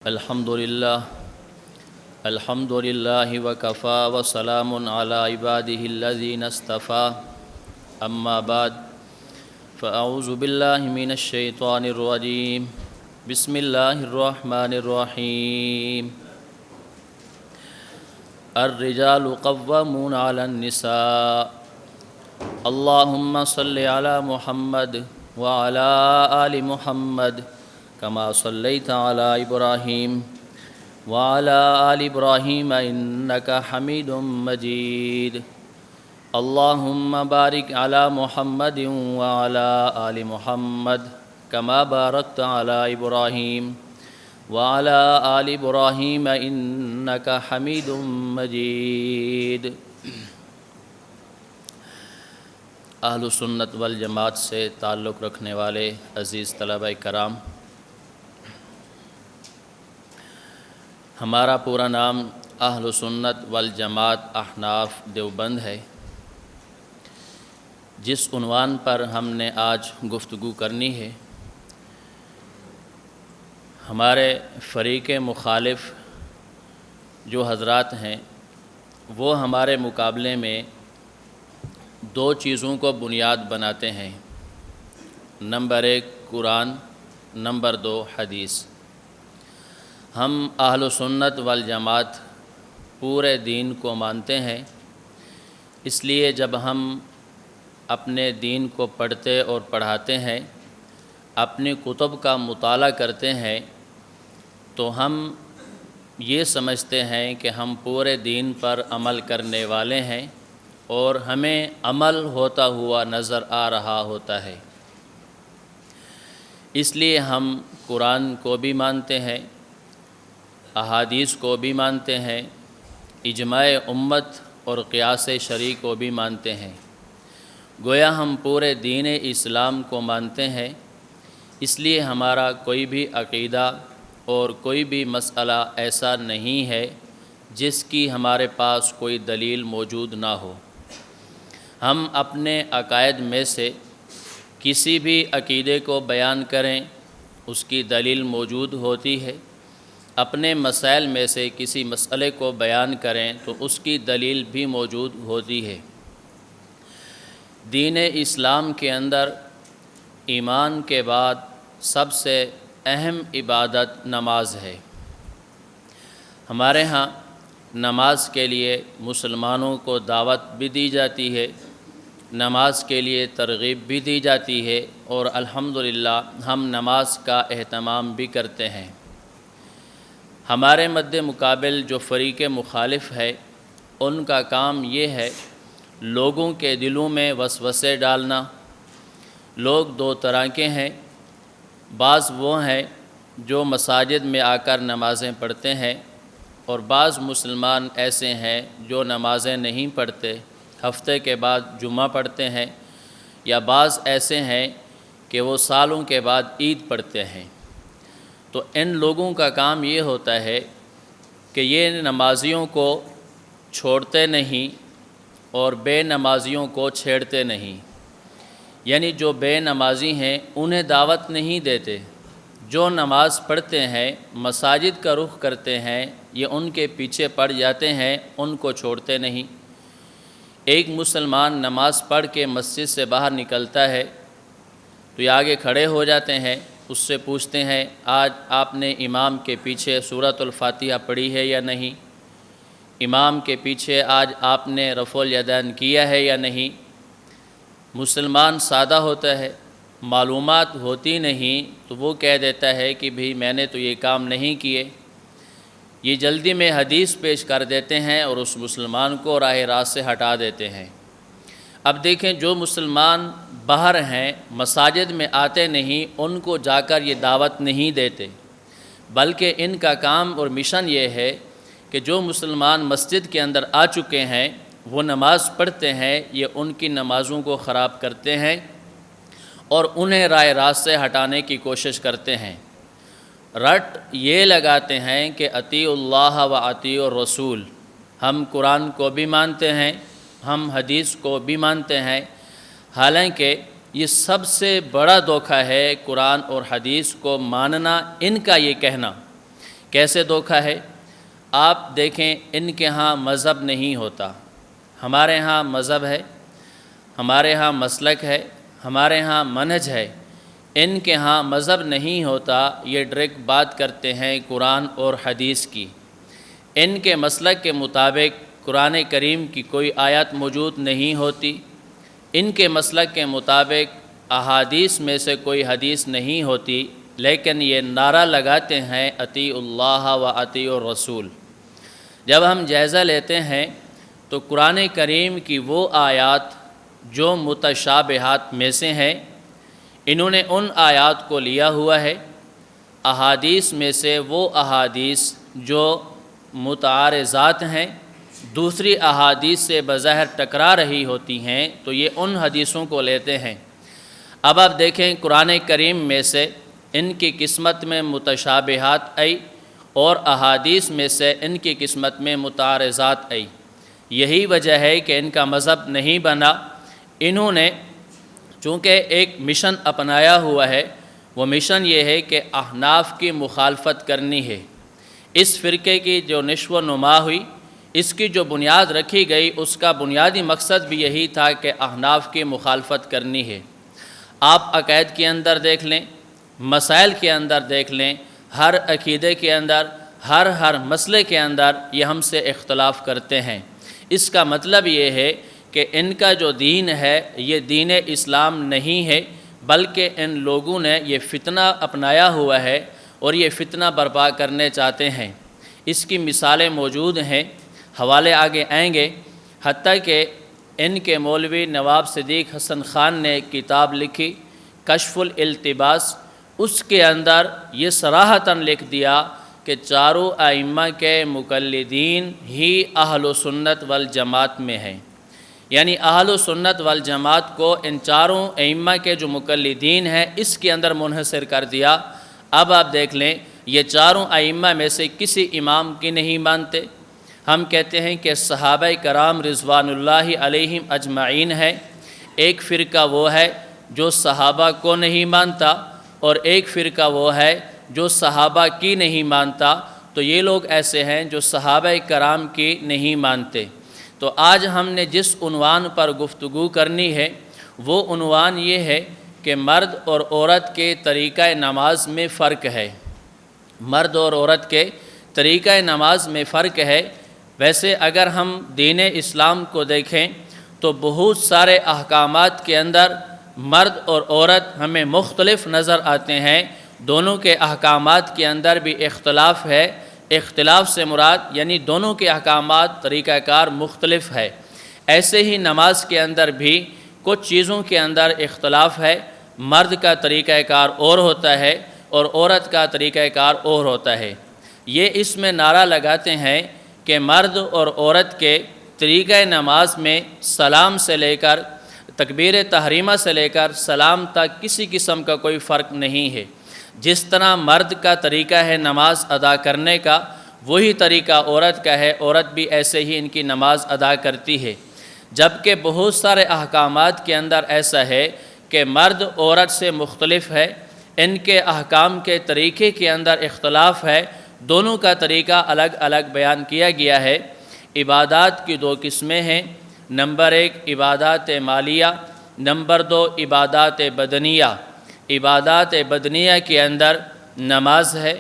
الحمد لله وكفى وسلام على عباده الذين اصطفى أما بعد فأعوذ بالله من الشيطان الرجيم بسم الله الرحمن الرحيم الرجال قوامون على النساء اللهم صل على محمد وعلى آل محمد كما صليت على إبراهيم وعلى آل إبراهيم إنك حميد مجيد اللهم بارك على محمد وعلى آل محمد كما باركت على إبراهيم وعلى آل إبراهيم إنك حميد مجيد۔ اہل سنت والجماعت سے تعلق رکھنے والے عزیز طلبہ کرام، ہمارا پورا نام اہل سنت والجماعت احناف دیوبند ہے۔ جس عنوان پر ہم نے آج گفتگو کرنی ہے، ہمارے فریق مخالف جو حضرات ہیں وہ ہمارے مقابلے میں دو چیزوں کو بنیاد بناتے ہیں، نمبر 1 قرآن، نمبر 2 حدیث۔ ہم اہل سنت والجماعت پورے دین کو مانتے ہیں، اس لیے جب ہم اپنے دین کو پڑھتے اور پڑھاتے ہیں، اپنی کتب کا مطالعہ کرتے ہیں، تو ہم یہ سمجھتے ہیں کہ ہم پورے دین پر عمل کرنے والے ہیں اور ہمیں عمل ہوتا ہوا نظر آ رہا ہوتا ہے۔ اس لیے ہم قرآن کو بھی مانتے ہیں، احادیث کو بھی مانتے ہیں، اجماع امت اور قیاس شرعی کو بھی مانتے ہیں۔ گویا ہم پورے دین اسلام کو مانتے ہیں، اس لیے ہمارا کوئی بھی عقیدہ اور کوئی بھی مسئلہ ایسا نہیں ہے جس کی ہمارے پاس کوئی دلیل موجود نہ ہو۔ ہم اپنے عقائد میں سے کسی بھی عقیدے کو بیان کریں اس کی دلیل موجود ہوتی ہے، اپنے مسائل میں سے کسی مسئلے کو بیان کریں تو اس کی دلیل بھی موجود ہوتی ہے۔ دین اسلام کے اندر ایمان کے بعد سب سے اہم عبادت نماز ہے۔ ہمارے ہاں نماز کے لیے مسلمانوں کو دعوت بھی دی جاتی ہے، نماز کے لیے ترغیب بھی دی جاتی ہے، اور الحمدللہ ہم نماز کا اہتمام بھی کرتے ہیں۔ ہمارے مد مقابل جو فریق مخالف ہے، ان کا کام یہ ہے لوگوں کے دلوں میں وسوسے ڈالنا۔ لوگ دو طرح کے ہیں، بعض وہ ہیں جو مساجد میں آ کر نمازیں پڑھتے ہیں، اور بعض مسلمان ایسے ہیں جو نمازیں نہیں پڑھتے، ہفتے کے بعد جمعہ پڑھتے ہیں، یا بعض ایسے ہیں کہ وہ سالوں کے بعد عید پڑھتے ہیں۔ تو ان لوگوں کا کام یہ ہوتا ہے کہ یہ نمازیوں کو چھوڑتے نہیں اور بے نمازیوں کو چھیڑتے نہیں، یعنی جو بے نمازی ہیں انہیں دعوت نہیں دیتے، جو نماز پڑھتے ہیں مساجد کا رخ کرتے ہیں یہ ان کے پیچھے پڑ جاتے ہیں، ان کو چھوڑتے نہیں۔ ایک مسلمان نماز پڑھ کے مسجد سے باہر نکلتا ہے تو یہ آگے کھڑے ہو جاتے ہیں، اس سے پوچھتے ہیں آج آپ نے امام کے پیچھے سورۃ الفاتحہ پڑھی ہے یا نہیں؟ امام کے پیچھے آج آپ نے رفع الیدین کیا ہے یا نہیں؟ مسلمان سادہ ہوتا ہے، معلومات ہوتی نہیں تو وہ کہہ دیتا ہے کہ بھئی میں نے تو یہ کام نہیں کیے۔ یہ جلدی میں حدیث پیش کر دیتے ہیں اور اس مسلمان کو راہ راست سے ہٹا دیتے ہیں۔ اب دیکھیں جو مسلمان باہر ہیں مساجد میں آتے نہیں، ان کو جا کر یہ دعوت نہیں دیتے، بلکہ ان کا کام اور مشن یہ ہے کہ جو مسلمان مسجد کے اندر آ چکے ہیں وہ نماز پڑھتے ہیں، یہ ان کی نمازوں کو خراب کرتے ہیں اور انہیں راہ راست سے ہٹانے کی کوشش کرتے ہیں۔ رٹ یہ لگاتے ہیں کہ اطیعوا اللہ و اطیعوا الرسول، ہم قرآن کو بھی مانتے ہیں، ہم حدیث کو بھی مانتے ہیں، حالانکہ یہ سب سے بڑا دھوکہ ہے قرآن اور حدیث کو ماننا، ان کا یہ کہنا کیسے دھوکہ ہے؟ آپ دیکھیں، ان کے ہاں مذہب نہیں ہوتا، ہمارے ہاں مذہب ہے، ہمارے ہاں مسلک ہے، ہمارے ہاں منہج ہے۔ ان کے ہاں مذہب نہیں ہوتا، یہ ڈائریکٹ بات کرتے ہیں قرآن اور حدیث کی۔ ان کے مسلک کے مطابق قرآن کریم کی کوئی آیت موجود نہیں ہوتی، ان کے مسلک کے مطابق احادیث میں سے کوئی حدیث نہیں ہوتی، لیکن یہ نعرہ لگاتے ہیں اطیعوا اللہ و اطیعوا الرسول۔ جب ہم جائزہ لیتے ہیں تو قرآن کریم کی وہ آیات جو متشابہات میں سے ہیں، انہوں نے ان آیات کو لیا ہوا ہے۔ احادیث میں سے وہ احادیث جو متعارضات ہیں، دوسری احادیث سے بظاہر ٹکرا رہی ہوتی ہیں، تو یہ ان حدیثوں کو لیتے ہیں۔ اب آپ دیکھیں، قرآن کریم میں سے ان کی قسمت میں متشابہات آئی اور احادیث میں سے ان کی قسمت میں متعارضات آئی۔ یہی وجہ ہے کہ ان کا مذہب نہیں بنا۔ انہوں نے چونکہ ایک مشن اپنایا ہوا ہے، وہ مشن یہ ہے کہ احناف کی مخالفت کرنی ہے۔ اس فرقے کی جو نشو و نما ہوئی، اس کی جو بنیاد رکھی گئی، اس کا بنیادی مقصد بھی یہی تھا کہ احناف کی مخالفت کرنی ہے۔ آپ عقائد کے اندر دیکھ لیں، مسائل کے اندر دیکھ لیں، ہر عقیدے کے اندر، ہر مسئلے کے اندر یہ ہم سے اختلاف کرتے ہیں۔ اس کا مطلب یہ ہے کہ ان کا جو دین ہے یہ دین اسلام نہیں ہے، بلکہ ان لوگوں نے یہ فتنہ اپنایا ہوا ہے اور یہ فتنہ برپا کرنے چاہتے ہیں۔ اس کی مثالیں موجود ہیں، حوالے آگے آئیں گے۔ حتیٰ کہ ان کے مولوی نواب صدیق حسن خان نے ایک کتاب لکھی، کشف الالتباس، اس کے اندر یہ صراحتاً لکھ دیا کہ چاروں ائمہ کے مقلدین ہی اہل سنت والجماعت میں ہیں، یعنی اہل سنت والجماعت کو ان چاروں ائمہ کے جو مقلدین ہیں اس کے اندر منحصر کر دیا۔ اب آپ دیکھ لیں، یہ چاروں ائمہ میں سے کسی امام کی نہیں مانتے۔ ہم کہتے ہیں کہ صحابہ کرام رضوان اللہ علیہم اجمعین ہے۔ ایک فرقہ وہ ہے جو صحابہ کو نہیں مانتا، اور ایک فرقہ وہ ہے جو صحابہ کی نہیں مانتا۔ تو یہ لوگ ایسے ہیں جو صحابہ کرام کی نہیں مانتے۔ تو آج ہم نے جس عنوان پر گفتگو کرنی ہے وہ عنوان یہ ہے کہ مرد اور عورت کے طریقہ نماز میں فرق ہے۔ مرد اور عورت کے طریقہ نماز میں فرق ہے۔ ویسے اگر ہم دین اسلام کو دیکھیں تو بہت سارے احکامات کے اندر مرد اور عورت ہمیں مختلف نظر آتے ہیں۔ دونوں کے احکامات کے اندر بھی اختلاف ہے۔ اختلاف سے مراد یعنی دونوں کے احکامات طریقہ کار مختلف ہے۔ ایسے ہی نماز کے اندر بھی کچھ چیزوں کے اندر اختلاف ہے۔ مرد کا طریقہ کار اور ہوتا ہے اور عورت کا طریقہ کار اور ہوتا ہے۔ یہ اس میں نعرہ لگاتے ہیں کہ مرد اور عورت کے طریقہ نماز میں سلام سے لے کر تکبیر تحریمہ سے لے کر سلام تک کسی قسم کا کوئی فرق نہیں ہے۔ جس طرح مرد کا طریقہ ہے نماز ادا کرنے کا، وہی طریقہ عورت کا ہے، عورت بھی ایسے ہی ان کی نماز ادا کرتی ہے۔ جبکہ بہت سارے احکامات کے اندر ایسا ہے کہ مرد عورت سے مختلف ہے، ان کے احکام کے طریقے کے اندر اختلاف ہے، دونوں کا طریقہ الگ الگ بیان کیا گیا ہے۔ عبادات کی دو قسمیں ہیں، نمبر 1 عبادات مالیہ، نمبر 2 عبادات بدنیہ۔ عبادات بدنیہ کے اندر نماز ہے،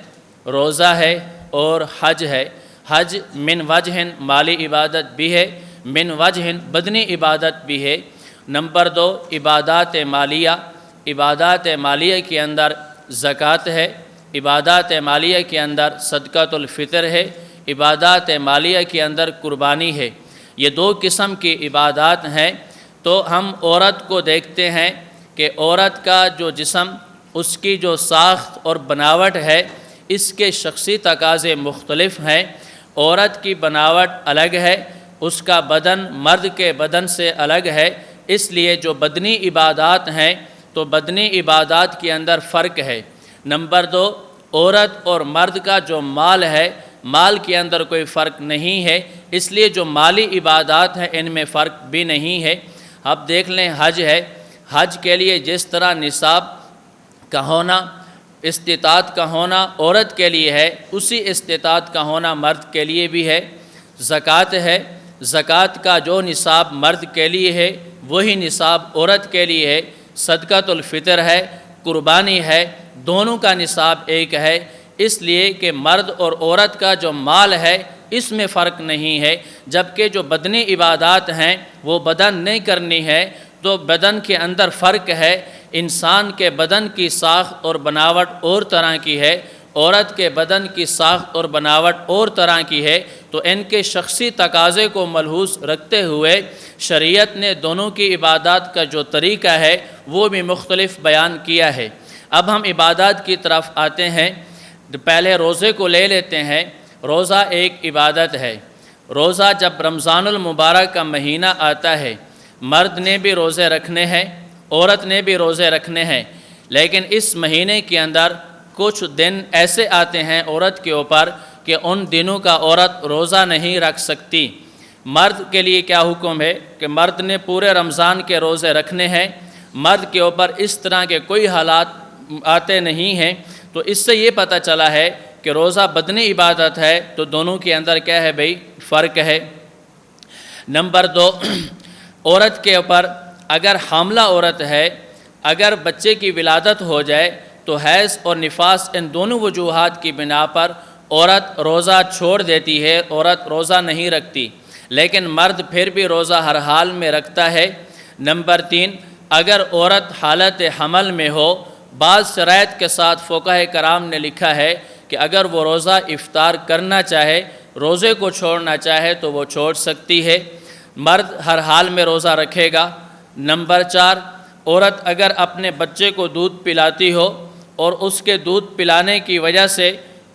روزہ ہے اور حج ہے۔ حج من وجہ مالی عبادت بھی ہے، من وجہ بدنی عبادت بھی ہے۔ نمبر 2 عبادات مالیہ۔ عبادات مالیہ کے اندر زکوٰۃ ہے، عبادات مالیہ کے اندر صدقۃ الفطر ہے، عبادات مالیہ کے اندر قربانی ہے۔ یہ دو قسم کی عبادات ہیں۔ تو ہم عورت کو دیکھتے ہیں کہ عورت کا جو جسم، اس کی جو ساخت اور بناوٹ ہے، اس کے شخصی تقاضے مختلف ہیں۔ عورت کی بناوٹ الگ ہے، اس کا بدن مرد کے بدن سے الگ ہے، اس لیے جو بدنی عبادات ہیں تو بدنی عبادات کے اندر فرق ہے۔ نمبر 2 عورت اور مرد کا جو مال ہے، مال کے اندر کوئی فرق نہیں ہے، اس لیے جو مالی عبادات ہیں ان میں فرق بھی نہیں ہے۔ اب دیکھ لیں حج ہے، حج کے لیے جس طرح نصاب کا ہونا، استطاعت کا ہونا عورت کے لیے ہے، اسی استطاعت کا ہونا مرد کے لیے بھی ہے۔ زکوٰۃ ہے، زکوٰۃ کا جو نصاب مرد کے لیے ہے وہی نصاب عورت کے لیے ہے۔ صدقۃ الفطر ہے، قربانی ہے، دونوں کا نصاب ایک ہے، اس لیے کہ مرد اور عورت کا جو مال ہے اس میں فرق نہیں ہے، جبکہ جو بدنی عبادات ہیں وہ بدن نہیں کرنی ہے تو بدن کے اندر فرق ہے۔ انسان کے بدن کی ساخت اور بناوٹ اور طرح کی ہے، عورت کے بدن کی ساخت اور بناوٹ اور طرح کی ہے، تو ان کے شخصی تقاضے کو ملحوظ رکھتے ہوئے شریعت نے دونوں کی عبادات کا جو طریقہ ہے وہ بھی مختلف بیان کیا ہے۔ اب ہم عبادات کی طرف آتے ہیں۔ پہلے روزے کو لے لیتے ہیں۔ روزہ ایک عبادت ہے۔ روزہ جب رمضان المبارک کا مہینہ آتا ہے، مرد نے بھی روزے رکھنے ہیں، عورت نے بھی روزے رکھنے ہیں، لیکن اس مہینے کے اندر کچھ دن ایسے آتے ہیں عورت کے اوپر کہ ان دنوں کا عورت روزہ نہیں رکھ سکتی۔ مرد کے لیے کیا حکم ہے کہ مرد نے پورے رمضان کے روزے رکھنے ہیں، مرد کے اوپر اس طرح کے کوئی حالات آتے نہیں ہیں۔ تو اس سے یہ پتہ چلا ہے کہ روزہ بدنی عبادت ہے، تو دونوں کے اندر کیا ہے بھئی، فرق ہے۔ نمبر 2، عورت کے اوپر اگر حاملہ عورت ہے، اگر بچے کی ولادت ہو جائے تو حیض اور نفاس ان دونوں وجوہات کی بنا پر عورت روزہ چھوڑ دیتی ہے، عورت روزہ نہیں رکھتی، لیکن مرد پھر بھی روزہ ہر حال میں رکھتا ہے۔ نمبر 3، اگر عورت حالت حمل میں ہو، بعض شرائط کے ساتھ فقہاء کرام نے لکھا ہے کہ اگر وہ روزہ افطار کرنا چاہے، روزے کو چھوڑنا چاہے تو وہ چھوڑ سکتی ہے، مرد ہر حال میں روزہ رکھے گا۔ نمبر 4، عورت اگر اپنے بچے کو دودھ پلاتی ہو اور اس کے دودھ پلانے کی وجہ سے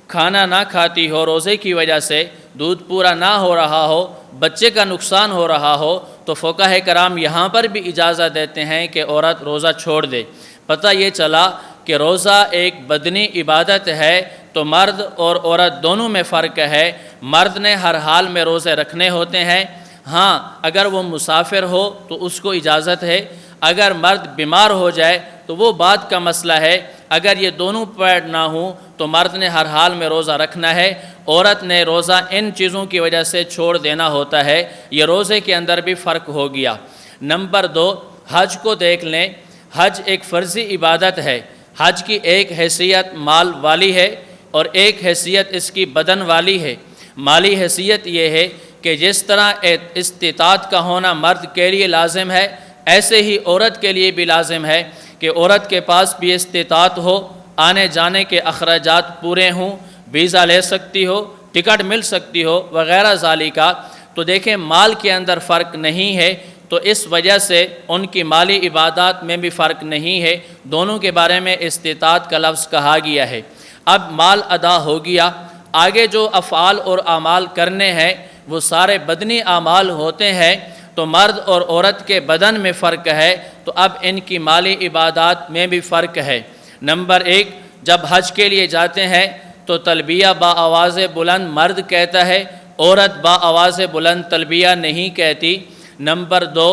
کھانا نہ کھاتی ہو، روزے کی وجہ سے دودھ پورا نہ ہو رہا ہو، بچے کا نقصان ہو رہا ہو، تو فقہاء کرام یہاں پر بھی اجازت دیتے ہیں کہ عورت روزہ چھوڑ دے۔ پتہ یہ چلا کہ روزہ ایک بدنی عبادت ہے، تو مرد اور عورت دونوں میں فرق ہے۔ مرد نے ہر حال میں روزے رکھنے ہوتے ہیں، ہاں اگر وہ مسافر ہو تو اس کو اجازت ہے، اگر مرد بیمار ہو جائے تو وہ بات کا مسئلہ ہے، اگر یہ دونوں پیر نہ ہوں تو مرد نے ہر حال میں روزہ رکھنا ہے، عورت نے روزہ ان چیزوں کی وجہ سے چھوڑ دینا ہوتا ہے۔ یہ روزے کے اندر بھی فرق ہو گیا۔ نمبر 2، حج کو دیکھ لیں۔ حج ایک فرضی عبادت ہے۔ حج کی ایک حیثیت مال والی ہے اور ایک حیثیت اس کی بدن والی ہے۔ مالی حیثیت یہ ہے کہ جس طرح استطاعت کا ہونا مرد کے لیے لازم ہے، ایسے ہی عورت کے لیے بھی لازم ہے کہ عورت کے پاس بھی استطاعت ہو، آنے جانے کے اخراجات پورے ہوں، ویزا لے سکتی ہو، ٹکٹ مل سکتی ہو وغیرہ ذالکہ۔ تو دیکھیں مال کے اندر فرق نہیں ہے، تو اس وجہ سے ان کی مالی عبادات میں بھی فرق نہیں ہے، دونوں کے بارے میں استطاعت کا لفظ کہا گیا ہے۔ اب مال ادا ہو گیا، آگے جو افعال اور اعمال کرنے ہیں وہ سارے بدنی اعمال ہوتے ہیں، تو مرد اور عورت کے بدن میں فرق ہے، تو اب ان کی مالی عبادات میں بھی فرق ہے۔ نمبر 1، جب حج کے لیے جاتے ہیں تو تلبیہ با آواز بلند مرد کہتا ہے، عورت با آواز بلند تلبیہ نہیں کہتی۔ نمبر 2،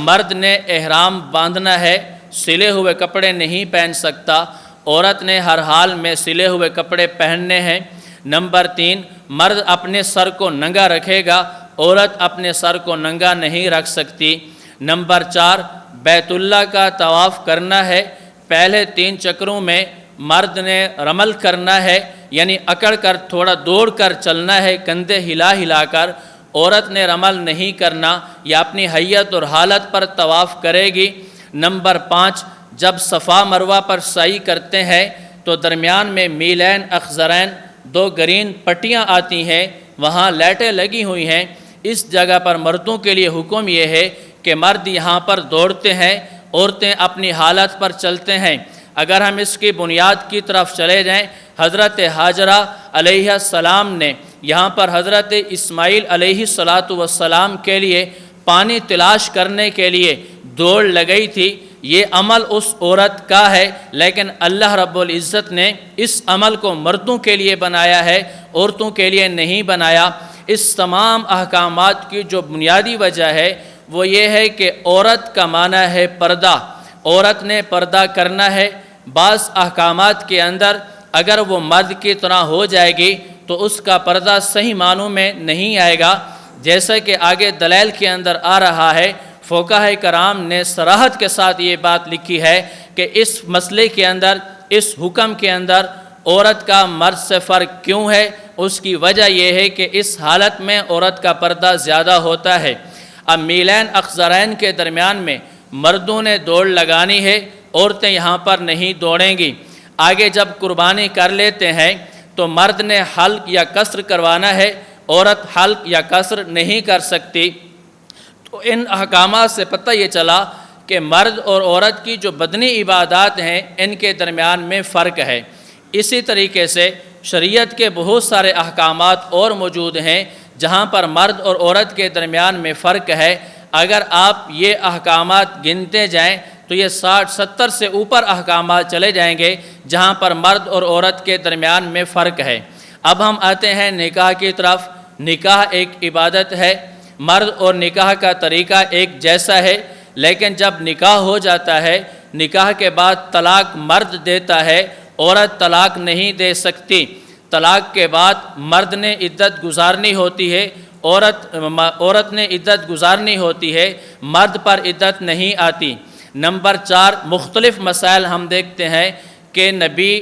مرد نے احرام باندھنا ہے، سلے ہوئے کپڑے نہیں پہن سکتا، عورت نے ہر حال میں سلے ہوئے کپڑے پہننے ہیں۔ نمبر 3، مرد اپنے سر کو ننگا رکھے گا، عورت اپنے سر کو ننگا نہیں رکھ سکتی۔ نمبر 4، بیت اللہ کا طواف کرنا ہے، پہلے 3 چکروں میں مرد نے رمل کرنا ہے، یعنی اکڑ کر تھوڑا دوڑ کر چلنا ہے کندھے ہلا ہلا کر، عورت نے رمل نہیں کرنا، یا اپنی حیت اور حالت پر طواف کرے گی۔ نمبر 5، جب صفا مروہ پر سعی کرتے ہیں تو درمیان میں میلین اخضرین 2 گرین پٹیاں آتی ہیں، وہاں لائٹیں لگی ہوئی ہیں، اس جگہ پر مردوں کے لیے حکم یہ ہے کہ مرد یہاں پر دوڑتے ہیں، عورتیں اپنی حالت پر چلتے ہیں۔ اگر ہم اس کی بنیاد کی طرف چلے جائیں، حضرت حاجرہ علیہ السلام نے یہاں پر حضرت اسماعیل علیہ السلام کے لیے پانی تلاش کرنے کے لیے دوڑ لگئی تھی۔ یہ عمل اس عورت کا ہے، لیکن اللہ رب العزت نے اس عمل کو مردوں کے لیے بنایا ہے، عورتوں کے لیے نہیں بنایا۔ اس تمام احکامات کی جو بنیادی وجہ ہے وہ یہ ہے کہ عورت کا معنی ہے پردہ، عورت نے پردہ کرنا ہے، بعض احکامات کے اندر اگر وہ مرد کی طرح ہو جائے گی تو اس کا پردہ صحیح معنوں میں نہیں آئے گا، جیسا کہ آگے دلائل کے اندر آ رہا ہے۔ فقہاء کرام نے صراحت کے ساتھ یہ بات لکھی ہے کہ اس مسئلے کے اندر، اس حکم کے اندر عورت کا مرد سے فرق کیوں ہے؟ اس کی وجہ یہ ہے کہ اس حالت میں عورت کا پردہ زیادہ ہوتا ہے۔ اب میلین اخضرین کے درمیان میں مردوں نے دوڑ لگانی ہے، عورتیں یہاں پر نہیں دوڑیں گی۔ آگے جب قربانی کر لیتے ہیں تو مرد نے حلق یا قصر کروانا ہے، عورت حلق یا قصر نہیں کر سکتی۔ تو ان احکامات سے پتہ یہ چلا کہ مرد اور عورت کی جو بدنی عبادات ہیں ان کے درمیان میں فرق ہے۔ اسی طریقے سے شریعت کے بہت سارے احکامات اور موجود ہیں جہاں پر مرد اور عورت کے درمیان میں فرق ہے۔ اگر آپ یہ احکامات گنتے جائیں تو یہ 60-70 سے اوپر احکامات چلے جائیں گے جہاں پر مرد اور عورت کے درمیان میں فرق ہے۔ اب ہم آتے ہیں نکاح کی طرف۔ نکاح ایک عبادت ہے، مرد اور نکاح کا طریقہ ایک جیسا ہے، لیکن جب نکاح ہو جاتا ہے، نکاح کے بعد طلاق مرد دیتا ہے، عورت طلاق نہیں دے سکتی۔ طلاق کے بعد مرد نے عدت گزارنی ہوتی ہے، عورت نے عدت گزارنی ہوتی ہے، مرد پر عدت نہیں آتی۔ نمبر 4، مختلف مسائل ہم دیکھتے ہیں کہ نبی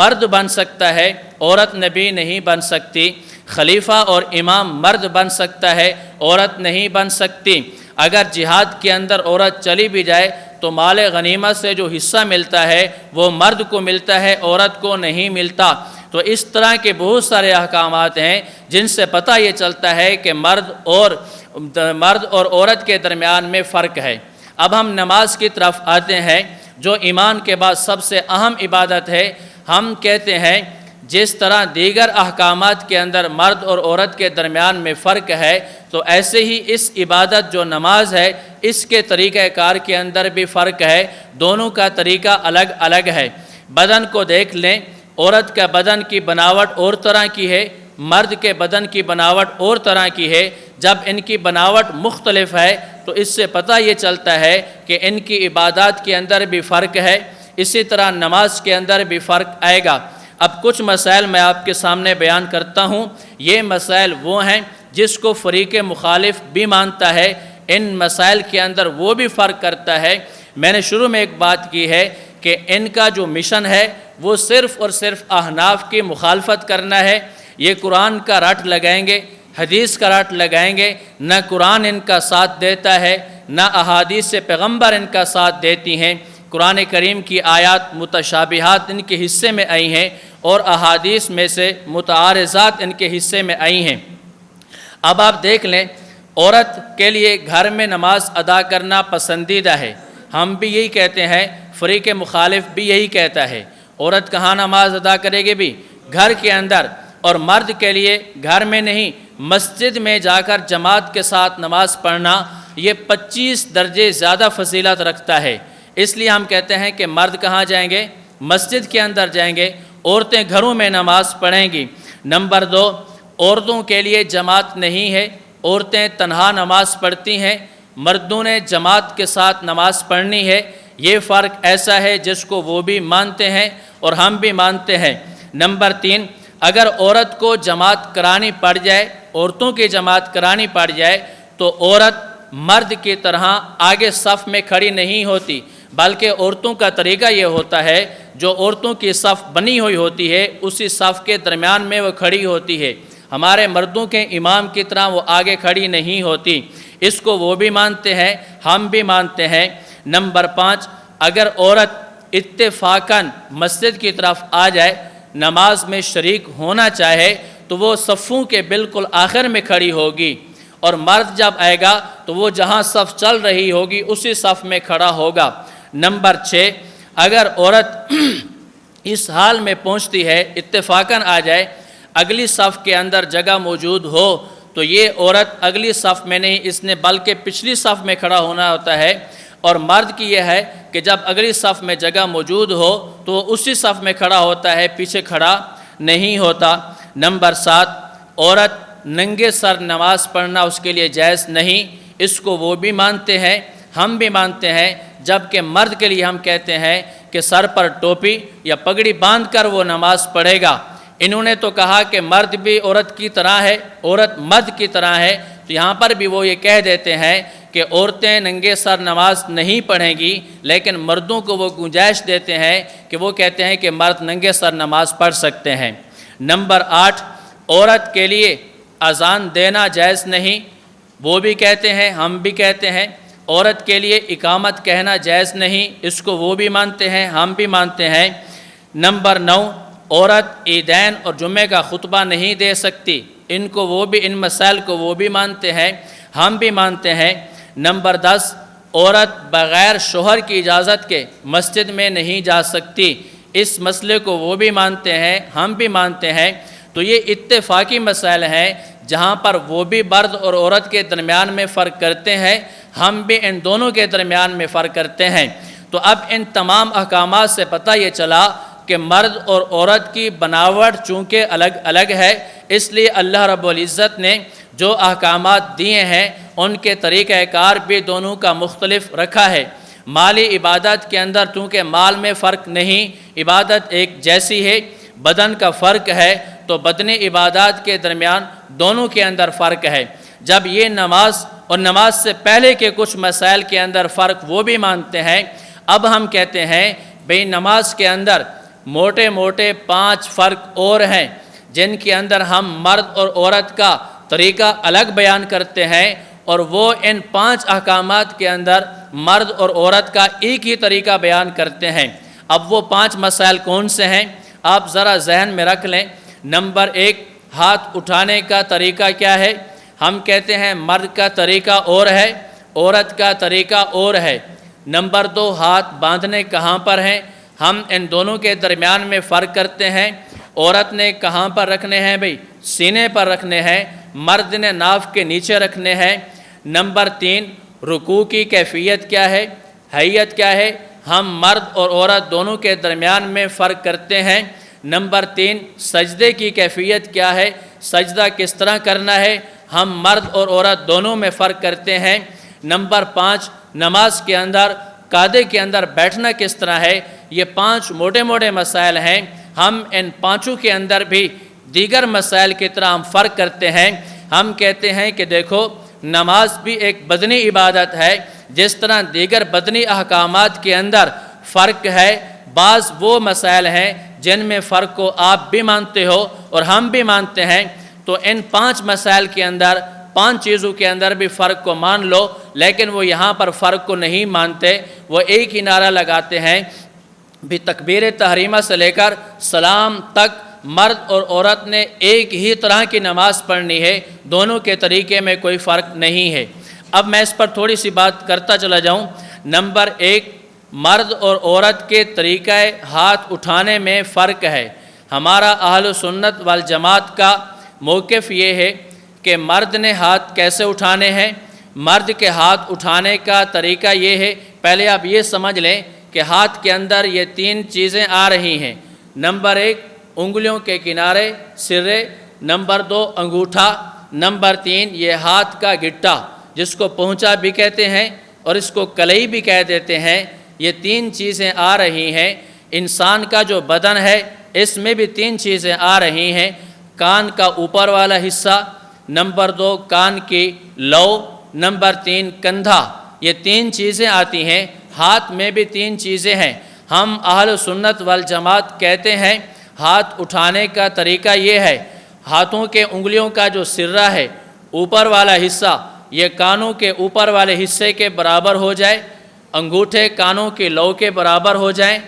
مرد بن سکتا ہے، عورت نبی نہیں بن سکتی۔ خلیفہ اور امام مرد بن سکتا ہے، عورت نہیں بن سکتی۔ اگر جہاد کے اندر عورت چلی بھی جائے تو مال غنیمت سے جو حصہ ملتا ہے وہ مرد کو ملتا ہے، عورت کو نہیں ملتا۔ تو اس طرح کے بہت سارے احکامات ہیں جن سے پتہ یہ چلتا ہے کہ مرد اور عورت کے درمیان میں فرق ہے۔ اب ہم نماز کی طرف آتے ہیں جو ایمان کے بعد سب سے اہم عبادت ہے۔ ہم کہتے ہیں جس طرح دیگر احکامات کے اندر مرد اور عورت کے درمیان میں فرق ہے، تو ایسے ہی اس عبادت جو نماز ہے اس کے طریقہ کار کے اندر بھی فرق ہے، دونوں کا طریقہ الگ الگ ہے۔ بدن کو دیکھ لیں، عورت کا بدن کی بناوٹ اور طرح کی ہے، مرد کے بدن کی بناوٹ اور طرح کی ہے۔ جب ان کی بناوٹ مختلف ہے تو اس سے پتہ یہ چلتا ہے کہ ان کی عبادات کے اندر بھی فرق ہے، اسی طرح نماز کے اندر بھی فرق آئے گا۔ اب کچھ مسائل میں آپ کے سامنے بیان کرتا ہوں۔ یہ مسائل وہ ہیں جس کو فریق مخالف بھی مانتا ہے، ان مسائل کے اندر وہ بھی فرق کرتا ہے۔ میں نے شروع میں ایک بات کی ہے کہ ان کا جو مشن ہے وہ صرف اور صرف احناف کی مخالفت کرنا ہے۔ یہ قرآن کا رٹ لگائیں گے، حدیث کا رٹ لگائیں گے، نہ قرآن ان کا ساتھ دیتا ہے نہ احادیث سے پیغمبر ان کا ساتھ دیتی ہیں۔ قرآن کریم کی آیات متشابہات ان کے حصے میں آئی ہیں اور احادیث میں سے متعارضات ان کے حصے میں آئی ہیں۔ اب آپ دیکھ لیں، عورت کے لیے گھر میں نماز ادا کرنا پسندیدہ ہے، ہم بھی یہی کہتے ہیں، فریق مخالف بھی یہی کہتا ہے۔ عورت کہاں نماز ادا کرے گی؟ بھی گھر کے اندر۔ اور مرد کے لیے گھر میں نہیں، مسجد میں جا کر جماعت کے ساتھ نماز پڑھنا یہ 25 درجے زیادہ فضیلت رکھتا ہے۔ اس لیے ہم کہتے ہیں کہ مرد کہاں جائیں گے؟ مسجد کے اندر جائیں گے، عورتیں گھروں میں نماز پڑھیں گی۔ نمبر 2، عورتوں کے لیے جماعت نہیں ہے، عورتیں تنہا نماز پڑھتی ہیں، مردوں نے جماعت کے ساتھ نماز پڑھنی ہے۔ یہ فرق ایسا ہے جس کو وہ بھی مانتے ہیں اور ہم بھی مانتے ہیں۔ نمبر 3، اگر عورت کو جماعت کرانی پڑ جائے، عورتوں کی جماعت کرانی پڑ جائے تو عورت مرد کی طرح آگے صف میں کھڑی نہیں ہوتی، بلکہ عورتوں کا طریقہ یہ ہوتا ہے جو عورتوں کی صف بنی ہوئی ہوتی ہے اسی صف کے درمیان میں وہ کھڑی ہوتی ہے، ہمارے مردوں کے امام کی طرح وہ آگے کھڑی نہیں ہوتی۔ اس کو وہ بھی مانتے ہیں، ہم بھی مانتے ہیں۔ نمبر 5، اگر عورت اتفاقاً مسجد کی طرف آ جائے، نماز میں شریک ہونا چاہے تو وہ صفوں کے بالکل آخر میں کھڑی ہوگی، اور مرد جب آئے گا تو وہ جہاں صف چل رہی ہوگی اسی صف میں کھڑا ہوگا۔ نمبر 6، اگر عورت اس حال میں پہنچتی ہے، اتفاقاً آ جائے، اگلی صف کے اندر جگہ موجود ہو تو یہ عورت اگلی صف میں نہیں، اس نے بلکہ پچھلی صف میں کھڑا ہونا ہوتا ہے، اور مرد کی یہ ہے کہ جب اگلی صف میں جگہ موجود ہو تو وہ اسی صف میں کھڑا ہوتا ہے، پیچھے کھڑا نہیں ہوتا۔ نمبر 7، عورت ننگے سر نماز پڑھنا اس کے لیے جائز نہیں، اس کو وہ بھی مانتے ہیں، ہم بھی مانتے ہیں، جبکہ مرد کے لیے ہم کہتے ہیں کہ سر پر ٹوپی یا پگڑی باندھ کر وہ نماز پڑھے گا۔ انہوں نے تو کہا کہ مرد بھی عورت کی طرح ہے، عورت مرد کی طرح ہے، تو یہاں پر بھی وہ یہ کہہ دیتے ہیں کہ عورتیں ننگے سر نماز نہیں پڑھیں گی، لیکن مردوں کو وہ گنجائش دیتے ہیں کہ وہ کہتے ہیں کہ مرد ننگے سر نماز پڑھ سکتے ہیں۔ نمبر 8، عورت کے لیے اذان دینا جائز نہیں، وہ بھی کہتے ہیں، ہم بھی کہتے ہیں۔ عورت کے لیے اقامت کہنا جائز نہیں، اس کو وہ بھی مانتے ہیں، ہم بھی مانتے ہیں۔ نمبر 9، عورت عیدین اور جمعے کا خطبہ نہیں دے سکتی، ان مسائل کو وہ بھی مانتے ہیں، ہم بھی مانتے ہیں۔ نمبر 10، عورت بغیر شوہر کی اجازت کے مسجد میں نہیں جا سکتی، اس مسئلے کو وہ بھی مانتے ہیں، ہم بھی مانتے ہیں۔ تو یہ اتفاقی مسائل ہیں جہاں پر وہ بھی مرد اور عورت کے درمیان میں فرق کرتے ہیں، ہم بھی ان دونوں کے درمیان میں فرق کرتے ہیں۔ تو اب ان تمام احکامات سے پتہ یہ چلا کہ مرد اور عورت کی بناوٹ چونکہ الگ الگ ہے، اس لیے اللہ رب العزت نے جو احکامات دیے ہیں ان کے طریقہ کار بھی دونوں کا مختلف رکھا ہے۔ مالی عبادت کے اندر چونکہ مال میں فرق نہیں، عبادت ایک جیسی ہے، بدن کا فرق ہے، تو بدنی عبادات کے درمیان دونوں کے اندر فرق ہے۔ جب یہ نماز اور نماز سے پہلے کے کچھ مسائل کے اندر فرق وہ بھی مانتے ہیں، اب ہم کہتے ہیں بھئی نماز کے اندر موٹے موٹے 5 فرق اور ہیں جن کے اندر ہم مرد اور عورت کا طریقہ الگ بیان کرتے ہیں، اور وہ ان 5 احکامات کے اندر مرد اور عورت کا ایک ہی طریقہ بیان کرتے ہیں۔ اب وہ 5 مسائل کون سے ہیں آپ ذرا ذہن میں رکھ لیں۔ نمبر 1، ہاتھ اٹھانے کا طریقہ کیا ہے؟ ہم کہتے ہیں مرد کا طریقہ اور ہے، عورت کا طریقہ اور ہے۔ نمبر 2، ہاتھ باندھنے کہاں پر ہیں؟ ہم ان دونوں کے درمیان میں فرق کرتے ہیں۔ عورت نے کہاں پر رکھنے ہیں بھئی؟ سینے پر رکھنے ہیں، مرد نے ناف کے نیچے رکھنے ہیں۔ نمبر 3، رکوع کی کیفیت کیا ہے، حیت کیا ہے؟ ہم مرد اور عورت دونوں کے درمیان میں فرق کرتے ہیں۔ نمبر 3، سجدے کی کیفیت کیا ہے، سجدہ کس طرح کرنا ہے؟ ہم مرد اور عورت دونوں میں فرق کرتے ہیں۔ نمبر 5، نماز کے اندر قعدے کے اندر بیٹھنا کس طرح ہے؟ یہ 5 موٹے موٹے مسائل ہیں، ہم ان 5 کے اندر بھی دیگر مسائل کی طرح ہم فرق کرتے ہیں۔ ہم کہتے ہیں کہ دیکھو نماز بھی ایک بدنی عبادت ہے، جس طرح دیگر بدنی احکامات کے اندر فرق ہے، بعض وہ مسائل ہیں جن میں فرق کو آپ بھی مانتے ہو اور ہم بھی مانتے ہیں۔ تو ان 5 مسائل کے اندر 5 چیزوں کے اندر بھی فرق کو مان لو، لیکن وہ یہاں پر فرق کو نہیں مانتے، وہ ایک ہی نعرہ لگاتے ہیں بھی تکبیر تحریمہ سے لے کر سلام تک مرد اور عورت نے ایک ہی طرح کی نماز پڑھنی ہے، دونوں کے طریقے میں کوئی فرق نہیں ہے۔ اب میں اس پر تھوڑی سی بات کرتا چلا جاؤں۔ نمبر 1، مرد اور عورت کے طریقہ ہاتھ اٹھانے میں فرق ہے۔ ہمارا اہل سنت والجماعت کا موقف یہ ہے کہ مرد نے ہاتھ کیسے اٹھانے ہیں۔ مرد کے ہاتھ اٹھانے کا طریقہ یہ ہے، پہلے آپ یہ سمجھ لیں کہ ہاتھ کے اندر یہ 3 چیزیں آ رہی ہیں۔ نمبر 1، انگلیوں کے کنارے سرے۔ نمبر 2، انگوٹھا۔ نمبر 3، یہ ہاتھ کا گٹا، جس کو پہنچا بھی کہتے ہیں اور اس کو کلئی بھی کہہ دیتے ہیں۔ یہ 3 چیزیں آ رہی ہیں۔ انسان کا جو بدن ہے اس میں بھی 3 چیزیں آ رہی ہیں۔ کان کا اوپر والا حصہ، نمبر 2 کان کی لو، نمبر 3 کندھا۔ یہ 3 چیزیں آتی ہیں۔ ہاتھ میں بھی 3 چیزیں ہیں۔ ہم اہل سنت والجماعت کہتے ہیں ہاتھ اٹھانے کا طریقہ یہ ہے، ہاتھوں کے انگلیوں کا جو سرہ ہے، اوپر والا حصہ، یہ کانوں کے اوپر والے حصے کے برابر ہو جائے، انگوٹھے کانوں کے لو کے برابر ہو جائیں،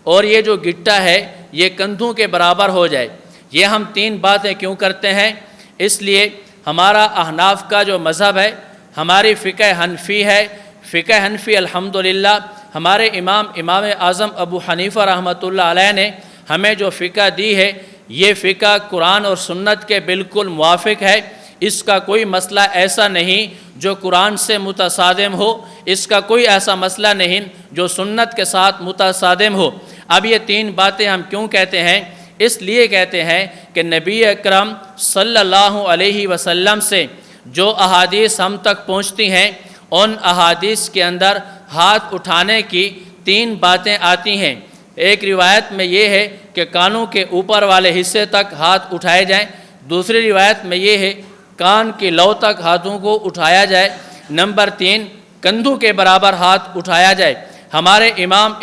اور یہ جو گٹا ہے یہ کندھوں کے برابر ہو جائے۔ یہ ہم 3 باتیں کیوں کرتے ہیں؟ اس لیے ہمارا احناف کا جو مذہب ہے، ہماری فقہ حنفی ہے۔ فقہ حنفی الحمدللہ ہمارے امام اعظم ابو حنیفہ رحمۃ اللہ علیہ نے ہمیں جو فقہ دی ہے، یہ فقہ قرآن اور سنت کے بالکل موافق ہے۔ اس کا کوئی مسئلہ ایسا نہیں جو قرآن سے متصادم ہو، اس کا کوئی ایسا مسئلہ نہیں جو سنت کے ساتھ متصادم ہو۔ اب یہ 3 باتیں ہم کیوں کہتے ہیں؟ اس لیے کہتے ہیں کہ نبی اکرم صلی اللہ علیہ وسلم سے جو احادیث ہم تک پہنچتی ہیں ان احادیث کے اندر ہاتھ اٹھانے کی 3 باتیں آتی ہیں۔ ایک روایت میں یہ ہے کہ کانوں کے اوپر والے حصے تک ہاتھ اٹھائے جائیں، دوسری روایت میں یہ ہے کان کی لو تک ہاتھوں کو اٹھایا جائے، نمبر 3 کندھوں کے برابر ہاتھ اٹھایا جائے۔ ہمارے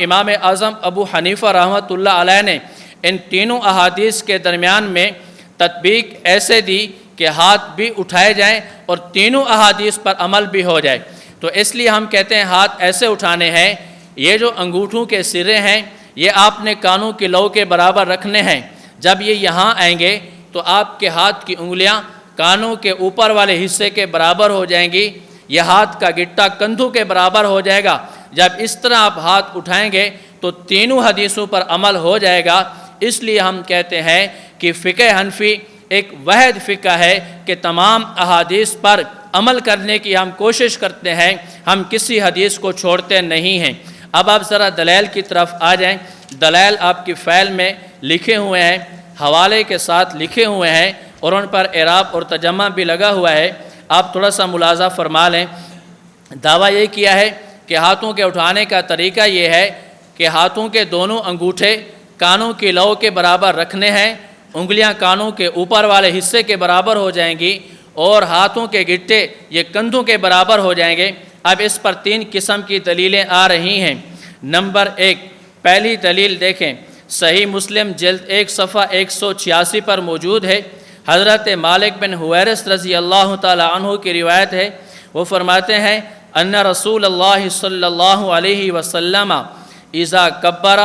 امام اعظم ابو حنیفہ رحمۃ اللہ علیہ نے ان تینوں احادیث کے درمیان میں تطبیق ایسے دی کہ ہاتھ بھی اٹھائے جائیں اور تینوں احادیث پر عمل بھی ہو جائے۔ تو اس لیے ہم کہتے ہیں ہاتھ ایسے اٹھانے ہیں، یہ جو انگوٹھوں کے سرے ہیں یہ آپ نے کانوں کی لو کے برابر رکھنے ہیں۔ جب یہ یہاں آئیں گے تو آپ کے ہاتھ کی انگلیاں کانوں کے اوپر والے حصے کے برابر ہو جائیں گی، یہ ہاتھ کا گٹا کندھوں کے برابر ہو جائے گا۔ جب اس طرح آپ ہاتھ اٹھائیں گے تو تینوں حدیثوں پر عمل ہو جائے گا۔ اس لیے ہم کہتے ہیں کہ فقہ حنفی ایک واحد فقہ ہے کہ تمام احادیث پر عمل کرنے کی ہم کوشش کرتے ہیں، ہم کسی حدیث کو چھوڑتے نہیں ہیں۔ اب آپ ذرا دلائل کی طرف آ جائیں۔ دلائل آپ کی فائل میں لکھے ہوئے ہیں، حوالے کے ساتھ لکھے ہوئے ہیں اور ان پر اعراب اور ترجمہ بھی لگا ہوا ہے، آپ تھوڑا سا ملاحظہ فرما لیں۔ دعویٰ یہ کیا ہے کہ ہاتھوں کے اٹھانے کا طریقہ یہ ہے کہ ہاتھوں کے دونوں انگوٹھے کانوں کی لو کے برابر رکھنے ہیں، انگلیاں کانوں کے اوپر والے حصے کے برابر ہو جائیں گی اور ہاتھوں کے گٹے یہ کندھوں کے برابر ہو جائیں گے۔ اب اس پر 3 قسم کی دلیلیں آ رہی ہیں۔ نمبر 1، پہلی دلیل دیکھیں، صحیح مسلم جلد 1 صفحہ 186 پر موجود ہے۔ حضرت مالک بن حویرث رضی اللہ تعالی عنہ کی روایت ہے، وہ فرماتے ہیں ان رسول اللہ صلی اللہ علیہ وسلم اذا کبر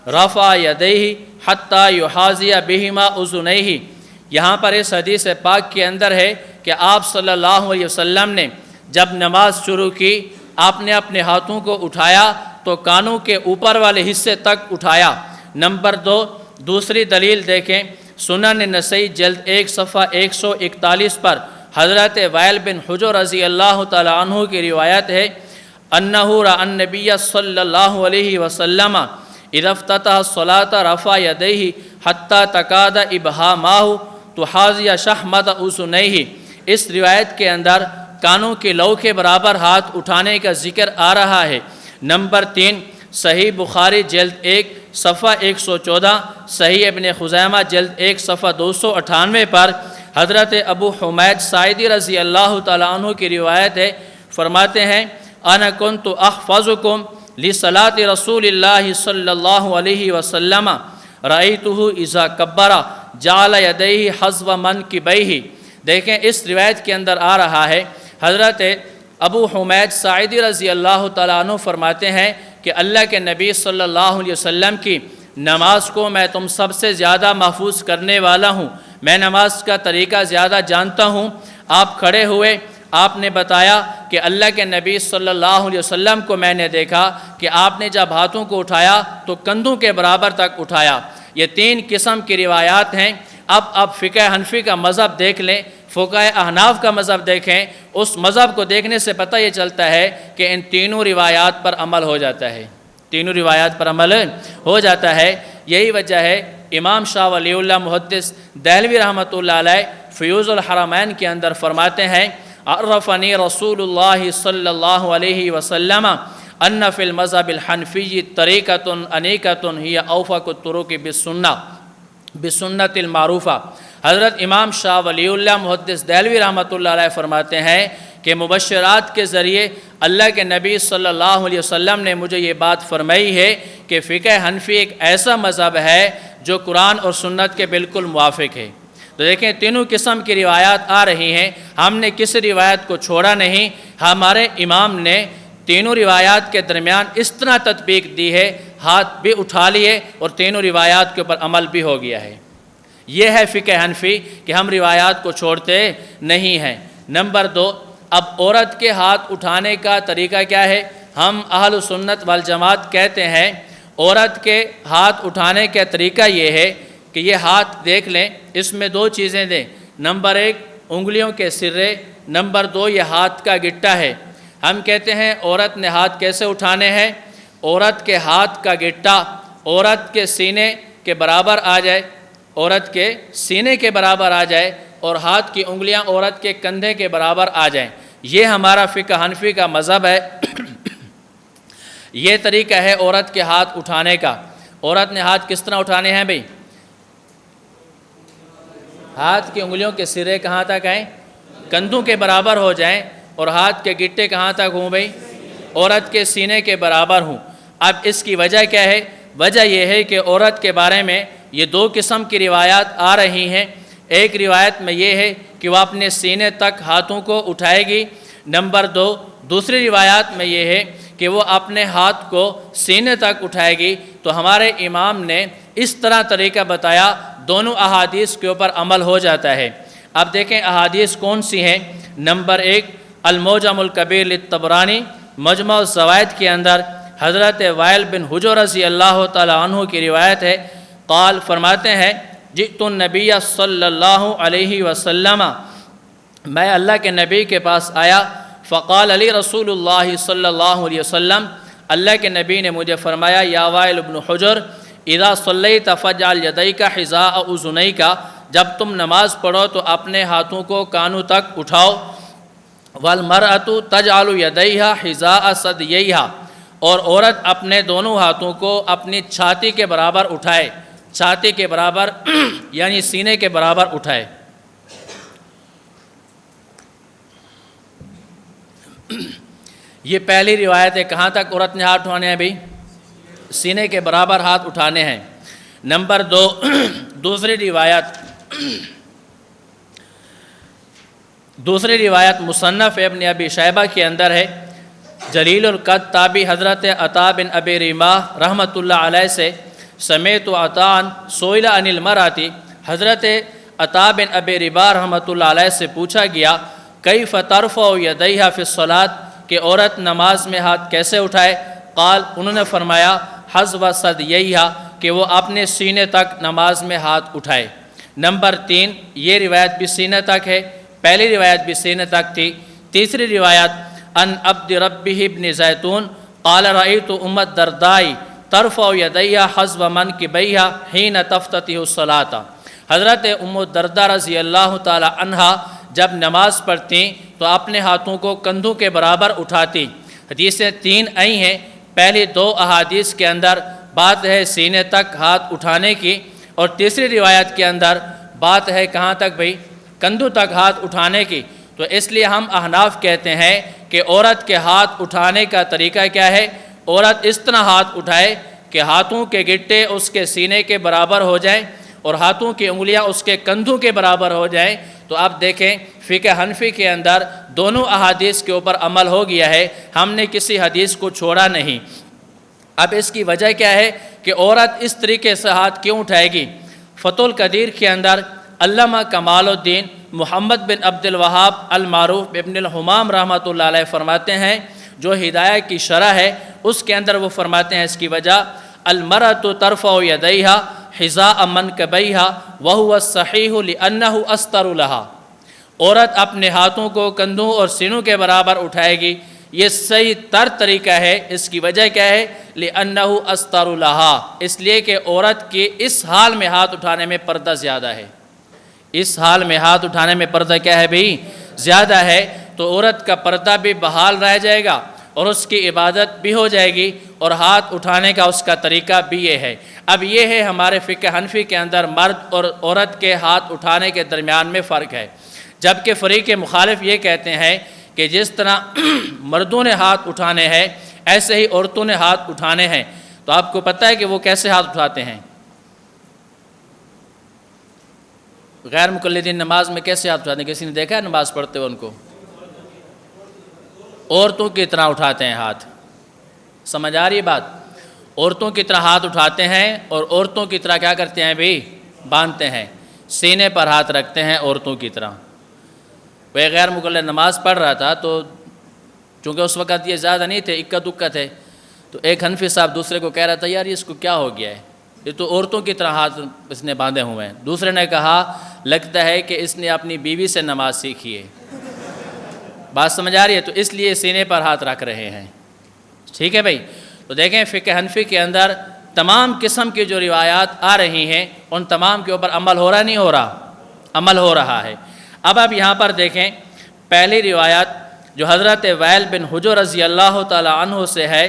رفع یدیہ حتی یحاذی بہما اذنیہ۔ یہاں پر اس حدیث پاک کے اندر ہے کہ آپ صلی اللہ علیہ وسلم نے جب نماز شروع کی آپ نے اپنے ہاتھوں کو اٹھایا تو کانوں کے اوپر والے حصے تک اٹھایا۔ نمبر 2، دوسری دلیل دیکھیں، سنن نسائی جلد 1 صفحہ 141 پر حضرت وائل بن حجر رضی اللہ تعالی عنہ کی روایت ہے انہ رأى النبی صلی اللہ علیہ وسلم اذا افتتح الصلاة رفع یدیہ حتی تکاد ابہامہ تحاذی شحمۃ اذنیہ۔ اس روایت کے اندر کانوں کے لو کے برابر ہاتھ اٹھانے کا ذکر آ رہا ہے۔ نمبر 3، صحیح بخاری جلد 1 صفحہ 114، صحیح ابن خزیمہ جلد 1 صفحہ 298 پر حضرت ابو حمید ساعدی رضی اللہ تعالیٰ عنہ کی روایت ہے، فرماتے ہیں انا کنت احفظکم لصلاۃ رسول اللہ صلی اللہ علیہ وسلم رأیتہ اذا کبر جعل یدیہ حذو منکبیہ۔ دیکھیں اس روایت کے اندر آ رہا ہے حضرت ابو حمید ساعدی رضی اللہ تعالیٰ عنہ فرماتے ہیں کہ اللہ کے نبی صلی اللہ علیہ وسلم کی نماز کو میں تم سب سے زیادہ محفوظ کرنے والا ہوں، میں نماز کا طریقہ زیادہ جانتا ہوں۔ آپ کھڑے ہوئے، آپ نے بتایا کہ اللہ کے نبی صلی اللہ علیہ وسلم کو میں نے دیکھا کہ آپ نے جب ہاتھوں کو اٹھایا تو کندھوں کے برابر تک اٹھایا۔ یہ 3 قسم کی روایات ہیں۔ اب فقہ حنفی کا مذہب دیکھ لیں، فقہ احناف کا مذہب دیکھیں، اس مذہب کو دیکھنے سے پتہ یہ چلتا ہے کہ ان تینوں روایات پر عمل ہو جاتا ہے، تینوں روایات پر عمل ہو جاتا ہے۔ یہی وجہ ہے امام شاہ ولی اللہ محدث دہلوی رحمۃ اللہ علیہ فیوز الحرمین کے اندر فرماتے ہیں عرفنی رسول اللہ صلی اللہ علیہ وسلم ان فی المذہب الحنفی طریقۃ انیکۃ ہی اوفق الطرق بسنت المعروفہ۔ حضرت امام شاہ ولی اللہ محدث دہلوی رحمۃ اللہ علیہ فرماتے ہیں کہ مبشرات کے ذریعے اللہ کے نبی صلی اللہ علیہ وسلم نے مجھے یہ بات فرمائی ہے کہ فقہ حنفی ایک ایسا مذہب ہے جو قرآن اور سنت کے بالکل موافق ہے۔ تو دیکھیں تینوں قسم کی روایات آ رہی ہیں، ہم نے کسی روایت کو چھوڑا نہیں، ہمارے امام نے تینوں روایات کے درمیان اس طرح تطبیق دی ہے، ہاتھ بھی اٹھا لیے اور تینوں روایات کے اوپر عمل بھی ہو گیا ہے۔ یہ ہے فقہ حنفی کہ ہم روایات کو چھوڑتے نہیں ہیں۔ نمبر 2، اب عورت کے ہاتھ اٹھانے کا طریقہ کیا ہے؟ ہم اہل سنت والجماعت کہتے ہیں عورت کے ہاتھ اٹھانے کا طریقہ یہ ہے کہ یہ ہاتھ دیکھ لیں، اس میں 2 چیزیں دیں، نمبر 1 انگلیوں کے سرے، نمبر 2 یہ ہاتھ کا گٹا ہے۔ ہم کہتے ہیں عورت نے ہاتھ کیسے اٹھانے ہیں؟ عورت کے ہاتھ کا گٹا عورت کے سینے کے برابر آ جائے، عورت کے سینے کے برابر آ جائے اور ہاتھ کی انگلیاں عورت کے کندھے کے برابر آ جائیں۔ یہ ہمارا فقہ حنفی کا مذہب ہے۔ یہ طریقہ ہے عورت کے ہاتھ اٹھانے کا۔ عورت نے ہاتھ کس طرح اٹھانے ہیں بھئی؟ ہاتھ کی انگلیوں کے سرے کہاں تک آئیں؟ کندھوں کے برابر ہو جائیں، اور ہاتھ کے گٹے کہاں تک ہوں بھئی؟ عورت کے سینے کے برابر ہوں۔ اب اس کی وجہ کیا ہے؟ وجہ یہ ہے کہ عورت کے بارے میں یہ دو قسم کی روایات آ رہی ہیں۔ ایک روایت میں یہ ہے کہ وہ اپنے سینے تک ہاتھوں کو اٹھائے گی۔ نمبر دو، دوسری روایات میں یہ ہے کہ وہ اپنے ہاتھ کو سینے تک اٹھائے گی۔ تو ہمارے امام نے اس طرح طریقہ بتایا، دونوں احادیث کے اوپر عمل ہو جاتا ہے۔ اب دیکھیں احادیث کون سی ہیں۔ نمبر ایک، المعجم الکبیر للطبرانی، مجمع الزوائد کے اندر حضرت وائل بن حجر رضی اللہ تعالی عنہ کی روایت ہے۔ قال، فرماتے ہیں، جئت النبی صلی اللہ علیہ وسلم، میں اللہ کے نبی کے پاس آیا۔ فقال علی رسول اللہ صلی اللہ علیہ وسلم، اللہ کے نبی نے مجھے فرمایا، یا وائل بن حجر، اذا صلیت فاجعل یدیک حذاء اذنیک، جب تم نماز پڑھو تو اپنے ہاتھوں کو کانوں تک اٹھاؤ۔ والمرأۃ تجعل یدیہا حذاء ثدییہا، اور عورت اپنے دونوں ہاتھوں کو اپنی چھاتی کے برابر اٹھائے۔ چھاتی کے برابر یعنی سینے کے برابر اٹھائے۔ یہ پہلی روایت ہے، کہاں تک عورت نے ہاتھ اٹھانے ہیں بھئی؟ سینے کے برابر ہاتھ اٹھانے ہیں۔ نمبر دو، دوسری روایت مصنف ابن ابی شیبہ کے اندر ہے۔ جلیل القدر تابعی حضرت عطا بن ابی رماح رحمۃ اللہ علیہ سے، سمیت عطاء سئل عن المرأۃ، حضرت عطا بن ابی رماح رحمۃ اللہ علیہ سے پوچھا گیا، کیف ترفع یدیہا فی الصلاۃ، کہ عورت نماز میں ہاتھ کیسے اٹھائے؟ قال، انہوں نے فرمایا، حذو ثدییہا، کہ وہ اپنے سینے تک نماز میں ہاتھ اٹھائے۔ نمبر تین، یہ روایت بھی سینے تک ہے، پہلی روایت بھی سینے تک تھی۔ تیسری روایت، ان عبد ربہ بن زیتون قال رأیت ام الدرداء ترفع یدیہا حذو منکبیہا حین تفتتح الصلاۃ، حضرت ام الدرداء رضی اللہ تعالی عنہا جب نماز پڑھتیں تو اپنے ہاتھوں کو کندھوں کے برابر اٹھاتی۔ حدیثیں تین آئی ہیں، پہلی دو احادیث کے اندر بات ہے سینے تک ہاتھ اٹھانے کی، اور تیسری روایت کے اندر بات ہے کہاں تک بھئی؟ کندھوں تک ہاتھ اٹھانے کی۔ تو اس لیے ہم احناف کہتے ہیں کہ عورت کے ہاتھ اٹھانے کا طریقہ کیا ہے؟ عورت اس طرح ہاتھ اٹھائے کہ ہاتھوں کے گٹے اس کے سینے کے برابر ہو جائیں اور ہاتھوں کی انگلیاں اس کے کندھوں کے برابر ہو جائیں۔ تو آپ دیکھیں فقہ حنفی کے اندر دونوں احادیث کے اوپر عمل ہو گیا ہے، ہم نے کسی حدیث کو چھوڑا نہیں۔ اب اس کی وجہ کیا ہے کہ عورت اس طریقے سے ہاتھ کیوں اٹھائے گی؟ فتح القدیر کے اندر علامہ کمال الدین محمد بن عبد الوہاب المعروف ابن الحمام رحمۃ اللہ علیہ فرماتے ہیں، جو ہدایہ کی شرح ہے اس کے اندر وہ فرماتے ہیں اس کی وجہ، المرأۃ ترفع یدیہا حذاء منکبیہا وہو الصحیح لأنہ استر لہا، عورت اپنے ہاتھوں کو کندھوں اور سینوں کے برابر اٹھائے گی، یہ صحیح تر طریقہ ہے۔ اس کی وجہ کیا ہے؟ لأنہ استر لہا، اس لیے کہ عورت کے اس حال میں ہاتھ اٹھانے میں پردہ زیادہ ہے۔ اس حال میں ہاتھ اٹھانے میں پردہ کیا ہے بھئی؟ زیادہ ہے۔ تو عورت کا پردہ بھی بحال رہ جائے گا اور اس کی عبادت بھی ہو جائے گی، اور ہاتھ اٹھانے کا اس کا طریقہ بھی یہ ہے۔ اب یہ ہے ہمارے فقہ حنفی کے اندر مرد اور عورت کے ہاتھ اٹھانے کے درمیان میں فرق ہے، جبکہ فریق مخالف یہ کہتے ہیں کہ جس طرح مردوں نے ہاتھ اٹھانے ہیں ایسے ہی عورتوں نے ہاتھ اٹھانے ہیں۔ تو آپ کو پتہ ہے کہ وہ کیسے ہاتھ اٹھاتے ہیں؟ غیر مقلدین نماز میں کیسے ہاتھ اٹھاتے ہیں؟ کسی نے دیکھا ہے نماز پڑھتے ہوئے ان کو؟ عورتوں کی طرح اٹھاتے ہیں ہاتھ۔ سمجھ آ رہی ہے بات؟ عورتوں کی طرح ہاتھ اٹھاتے ہیں، اور عورتوں کی طرح کیا کرتے ہیں بھی؟ باندھتے ہیں، سینے پر ہاتھ رکھتے ہیں عورتوں کی طرح۔ وہ غیر مقلد نماز پڑھ رہا تھا، تو چونکہ اس وقت یہ زیادہ نہیں تھے، اکا دکا تھے، تو ایک حنفی صاحب دوسرے کو کہہ رہا تھا، یار اس کو کیا ہو گیا ہے، یہ تو عورتوں کی طرح ہاتھ اس نے باندھے ہوئے ہیں۔ دوسرے نے کہا، لگتا ہے کہ اس نے اپنی بیوی سے نماز سیکھی ہے۔ بات سمجھ آ رہی ہے؟ تو اس لیے سینے پر ہاتھ رکھ رہے ہیں۔ ٹھیک ہے بھائی؟ تو دیکھیں فقہ حنفی کے اندر تمام قسم کی جو روایات آ رہی ہیں ان تمام کے اوپر عمل ہو رہا نہیں ہو رہا؟ عمل ہو رہا ہے۔ اب آپ یہاں پر دیکھیں، پہلی روایت جو حضرت وائل بن حجر رضی اللہ تعالی عنہ سے ہے،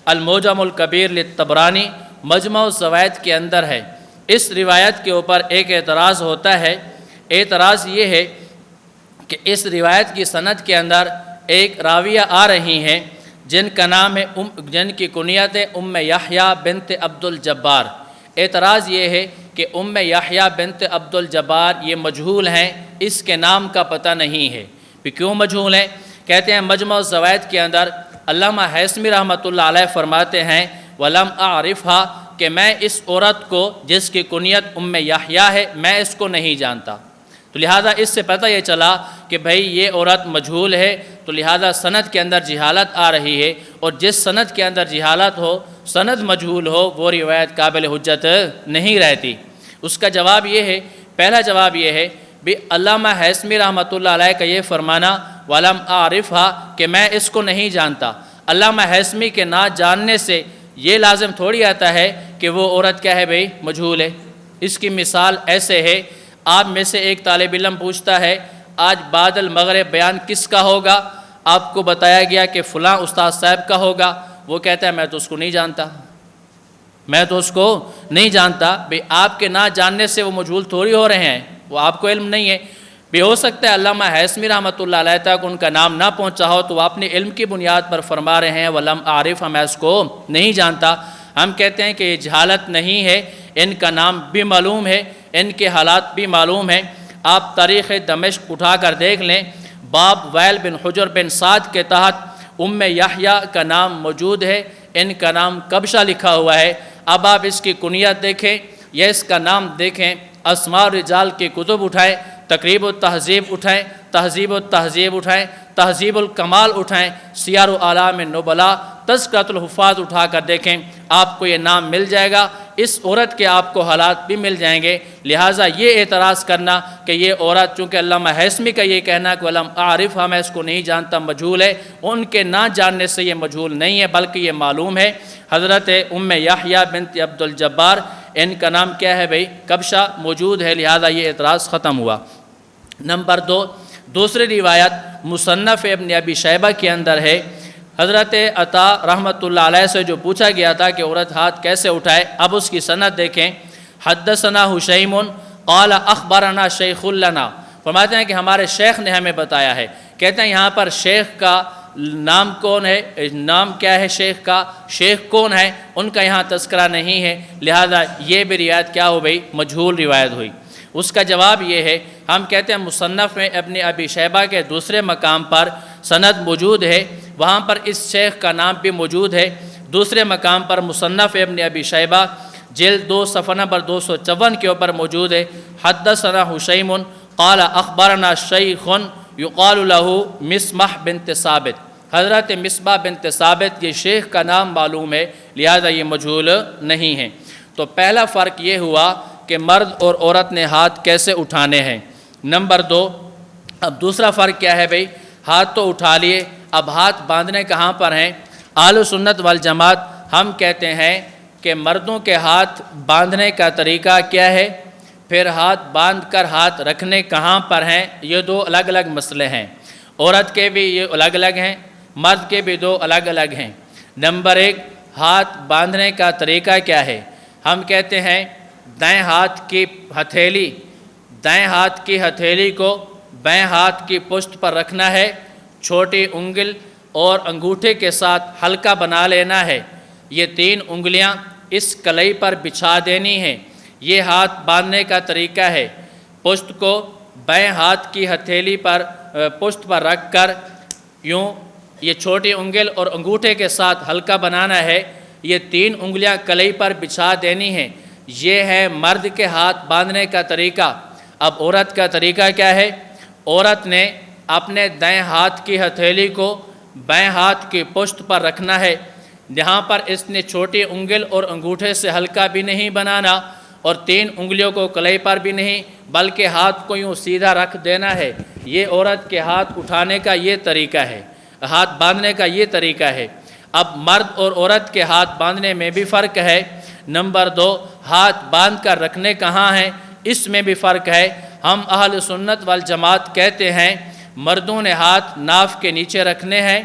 المعجم الکبیر للطبرانی مجمع الزوائد کے اندر ہے۔ اس روایت کے اوپر ایک اعتراض ہوتا ہے، اعتراض یہ ہے کہ اس روایت کی سند کے اندر ایک راویہ آ رہی ہیں جن کا نام ہے جن کی کنیت ہے یحییٰ بنت عبد الجبار۔ اعتراض یہ ہے کہ یحییٰ بنت عبد الجبار یہ مجہول ہیں، اس کے نام کا پتہ نہیں ہے۔ پھر کیوں مجہول ہیں؟ کہتے ہیں مجمع الزوائد کے اندر علامہ حیثمی رحمۃ اللہ علیہ فرماتے ہیں وَلَمْ أَعْرِفْهَا کہ میں اس عورت کو جس کی کنیت یحییٰ ہے میں اس کو نہیں جانتا۔ تو لہٰذا اس سے پتہ یہ چلا کہ بھئی یہ عورت مجہول ہے، تو لہٰذا سند کے اندر جہالت آ رہی ہے، اور جس سند کے اندر جہالت ہو، سند مجہول ہو، وہ روایت قابل حجت نہیں رہتی۔ اس کا جواب یہ ہے، پہلا جواب یہ ہے بھی علامہ حیثمی رحمۃ اللہ علیہ کا یہ فرمانا وَلَمْ أَعْرِفْهَا کہ میں اس کو نہیں جانتا، علامہ حیثمی کے نہ جاننے سے یہ لازم تھوڑی آتا ہے کہ وہ عورت کیا ہے بھئی مجہول ہے۔ اس کی مثال ایسے ہے، آپ میں سے ایک طالب علم پوچھتا ہے آج بعد المغرب بیان کس کا ہوگا؟ آپ کو بتایا گیا کہ فلاں استاد صاحب کا ہوگا، وہ کہتا ہے میں تو اس کو نہیں جانتا، میں تو اس کو نہیں جانتا۔ بھئی آپ کے نہ جاننے سے وہ مجہول تھوڑی ہو رہے ہیں، وہ آپ کو علم نہیں ہے۔ بھی ہو سکتا ہے علامہ حیثمی رحمۃ اللہ علیہ تک ان کا نام نہ پہنچا ہو، تو وہ اپنے علم کی بنیاد پر فرما رہے ہیں وَلَمْ أَعْرِفْهَا میں اس کو نہیں جانتا۔ ہم کہتے ہیں کہ یہ جہالت نہیں ہے، ان کا نام بھی معلوم ہے، ان کے حالات بھی معلوم ہیں۔ آپ تاریخ دمشق اٹھا کر دیکھ لیں، باب وائل بن حجر بن سعد کے تحت یحییٰ کا نام موجود ہے، ان کا نام کبشہ لکھا ہوا ہے۔ اب آپ اس کی کنیت دیکھیں یا اس کا نام دیکھیں، اسماء الرجال کی کتب اٹھائیں، تقریب التہذیب اٹھائیں، تہذیب التہذیب اٹھائیں، تہذیب الکمال اٹھائیں، سیر اعلام النبلاء، تذکرۃ الحفاظ اٹھا کر دیکھیں، آپ کو یہ نام مل جائے گا، اس عورت کے آپ کو حالات بھی مل جائیں گے۔ لہٰذا یہ اعتراض کرنا کہ یہ عورت، چونکہ علامہ حیثمی کا یہ کہنا کہ وَلَمْ أَعْرِفْهَا میں اس کو نہیں جانتا مجہول ہے، ان کے نہ جاننے سے یہ مجہول نہیں ہے بلکہ یہ معلوم ہے۔ حضرت یحییٰ بنت عبد الجبار، ان کا نام کیا ہے بھئی کبشہ موجود ہے، لہٰذا یہ اعتراض ختم ہوا۔ نمبر دو، دوسری روایت مصنف ابن ابی شیبہ کے اندر ہے، حضرت عطا رحمۃ اللہ علیہ سے جو پوچھا گیا تھا کہ عورت ہاتھ کیسے اٹھائے، اب اس کی سند دیکھیں۔ حدثنا حشیم قال اخبرنا شیخ لنا، فرماتے ہیں کہ ہمارے شیخ نے ہمیں بتایا ہے۔ کہتے ہیں یہاں پر شیخ کا نام کون ہے، نام کیا ہے شیخ کا، شیخ کون ہے، ان کا یہاں تذکرہ نہیں ہے، لہذا یہ بھی روایت کیا ہو گئی، مجہول روایت ہوئی۔ اس کا جواب یہ ہے، ہم کہتے ہیں مصنف میں ابن ابی شیبہ کے دوسرے مقام پر سند موجود ہے، وہاں پر اس شیخ کا نام بھی موجود ہے۔ دوسرے مقام پر مصنف ابن ابی شیبہ جلد 2 صفحہ نمبر 254 کے اوپر موجود ہے، حدثنا حشیم قال اخبرنا شیخ یقال له مصمح بنت ثابت، حضرت مصباح بنت ثابت، یہ شیخ کا نام معلوم ہے، لہذا یہ مجہول نہیں ہے۔ تو پہلا فرق یہ ہوا کہ مرد اور عورت نے ہاتھ کیسے اٹھانے ہیں۔ نمبر 2، اب دوسرا فرق کیا ہے بھئی، ہاتھ تو اٹھا لیے، اب ہاتھ باندھنے کہاں پر ہیں؟ اہل سنت والجماعت ہم کہتے ہیں کہ مردوں کے ہاتھ باندھنے کا طریقہ کیا ہے، پھر ہاتھ باندھ کر ہاتھ رکھنے کہاں پر ہیں، یہ 2 الگ الگ مسئلے ہیں۔ عورت کے بھی یہ الگ الگ ہیں، مرد کے بھی 2 الگ الگ ہیں۔ نمبر 1، ہاتھ باندھنے کا طریقہ کیا ہے؟ ہم کہتے ہیں دائیں ہاتھ کی ہتھیلی کو بائیں ہاتھ کی پشت پر رکھنا ہے، چھوٹی انگل اور انگوٹھے کے ساتھ ہلکا بنا لینا ہے، یہ 3 انگلیاں اس کلئی پر بچھا دینی ہیں، یہ ہاتھ باندھنے کا طریقہ ہے۔ پشت کو بائیں ہاتھ کی ہتھیلی پر پشت پر رکھ کر یوں یہ چھوٹی انگل اور انگوٹھے کے ساتھ ہلکا بنانا ہے، یہ 3 انگلیاں کلئی پر بچھا دینی ہیں، یہ ہے مرد کے ہاتھ باندھنے کا طریقہ۔ اب عورت کا طریقہ کیا ہے؟ عورت نے اپنے دائیں ہاتھ کی ہتھیلی کو بائیں ہاتھ کی پشت پر رکھنا ہے، یہاں پر اس نے چھوٹی انگل اور انگوٹھے سے ہلکا بھی نہیں بنانا اور 3 انگلیوں کو کلئی پر بھی نہیں، بلکہ ہاتھ کو یوں سیدھا رکھ دینا ہے۔ یہ عورت کے ہاتھ اٹھانے کا یہ طریقہ ہے، ہاتھ باندھنے کا یہ طریقہ ہے۔ اب مرد اور عورت کے ہاتھ باندھنے میں بھی فرق ہے۔ نمبر 2، ہاتھ باندھ کر رکھنے کہاں ہیں، اس میں بھی فرق ہے۔ ہم اہل سنت والجماعت کہتے ہیں مردوں نے ہاتھ ناف کے نیچے رکھنے ہیں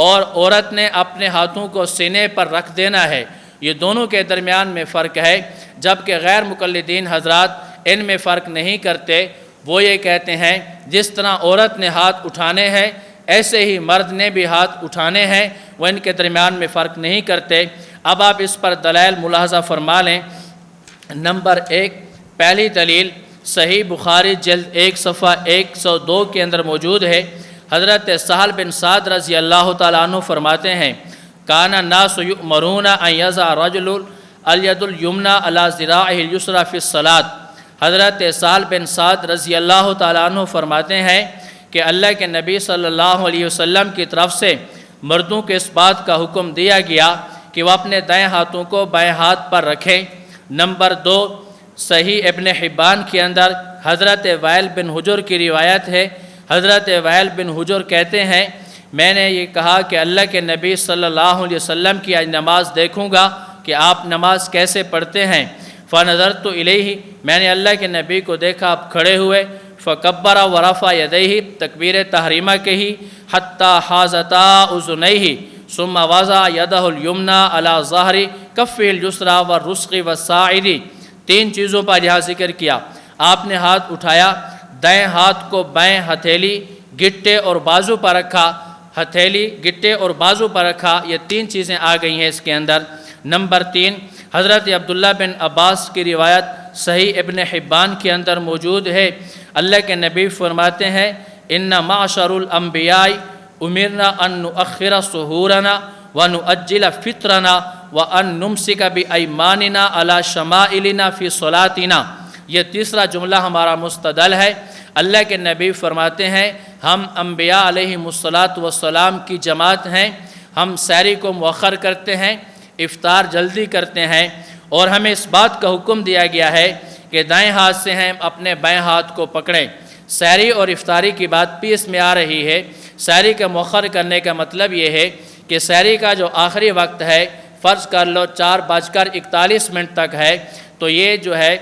اور عورت نے اپنے ہاتھوں کو سینے پر رکھ دینا ہے۔ یہ دونوں کے درمیان میں فرق ہے، جبکہ غیر مقلدین حضرات ان میں فرق نہیں کرتے۔ وہ یہ کہتے ہیں جس طرح عورت نے ہاتھ اٹھانے ہیں ایسے ہی مرد نے بھی ہاتھ اٹھانے ہیں، وہ ان کے درمیان میں فرق نہیں کرتے۔ اب آپ اس پر دلائل ملاحظہ فرما لیں۔ نمبر 1، پہلی دلیل صحیح بخاری جلد 1 صفحہ 102 کے اندر موجود ہے۔ حضرت سہل بن سعد رضی اللہ تعالیٰ عنہ فرماتے ہیں کان الناس یؤمرون ان یضع رجل الید الیمنی علی ذراعہ الیسری فی الصلاۃ۔ حضرت سہل بن سعد رضی اللہ تعالیٰ عنہ فرماتے ہیں کہ اللہ کے نبی صلی اللہ علیہ وسلم کی طرف سے مردوں کو اس بات کا حکم دیا گیا کہ وہ اپنے دائیں ہاتھوں کو بائیں ہاتھ پر رکھیں۔ نمبر 2، صحیح ابن حبان کے اندر حضرت وائل بن حجر کی روایت ہے۔ حضرت وائل بن حجر کہتے ہیں میں نے یہ کہا کہ اللہ کے نبی صلی اللہ علیہ وسلم کی آج نماز دیکھوں گا کہ آپ نماز کیسے پڑھتے ہیں۔ فنظرت الیہ، میں نے اللہ کے نبی کو دیکھا آپ کھڑے ہوئے، فکبر ورفع یدیہ، تکبیر تحریمہ کہی، حتی حاذتا اذنیہ، ثم وضع یدہ الیمنی علی ظہر کفہ الیسری والرسغ والساعد۔ 3 چیزوں پر یہاں ذکر کیا۔ آپ نے ہاتھ اٹھایا، دائیں ہاتھ کو بائیں ہتھیلی، گٹے اور بازو پر رکھا، ہتھیلی، گٹے اور بازو پر رکھا۔ یہ 3 چیزیں آ گئی ہیں اس کے اندر۔ نمبر 3، حضرت عبداللہ بن عباس کی روایت صحیح ابن حبان کے اندر موجود ہے۔ اللہ کے نبی فرماتے ہیں ان معشر الانبیاء امرنا ان نؤخر سحورنا ونؤجل فطرنا وان نمسک بایماننا علی شمائلنا فی صلاتنا۔ یہ تیسرا جملہ ہمارا مستدل ہے۔ اللہ کے نبی فرماتے ہیں ہم انبیاء علیہم السلام کی جماعت ہیں، ہم سحری کو مؤخر کرتے ہیں، افطار جلدی کرتے ہیں، اور ہمیں اس بات کا حکم دیا گیا ہے کہ دائیں ہاتھ سے ہم اپنے بائیں ہاتھ کو پکڑیں۔ سحری اور افطاری کی بات بھی اس میں آ رہی ہے۔ سحری کا مؤخر کرنے کا مطلب یہ ہے کہ سحری کا جو آخری وقت ہے، فرض کر لو 4:41 تک ہے، تو یہ جو ہے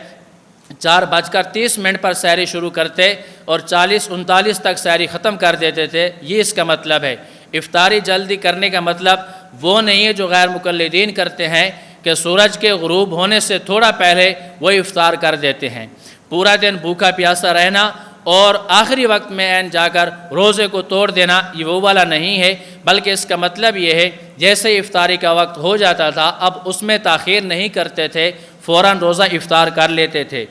4:30 پر سحری شروع کرتے اور 40:39 تک سحری ختم کر دیتے تھے، یہ اس کا مطلب ہے۔ افطاری جلدی کرنے کا مطلب وہ نہیں ہے جو غیر مقلدین کرتے ہیں کہ سورج کے غروب ہونے سے تھوڑا پہلے وہ افطار کر دیتے ہیں۔ پورا دن بھوکا پیاسا رہنا اور آخری وقت میں عین جا کر روزے کو توڑ دینا، یہ وہ والا نہیں ہے، بلکہ اس کا مطلب یہ ہے جیسے افطاری کا وقت ہو جاتا تھا اب اس میں تاخیر نہیں کرتے تھے، فوراً روزہ افطار کر لیتے تھے۔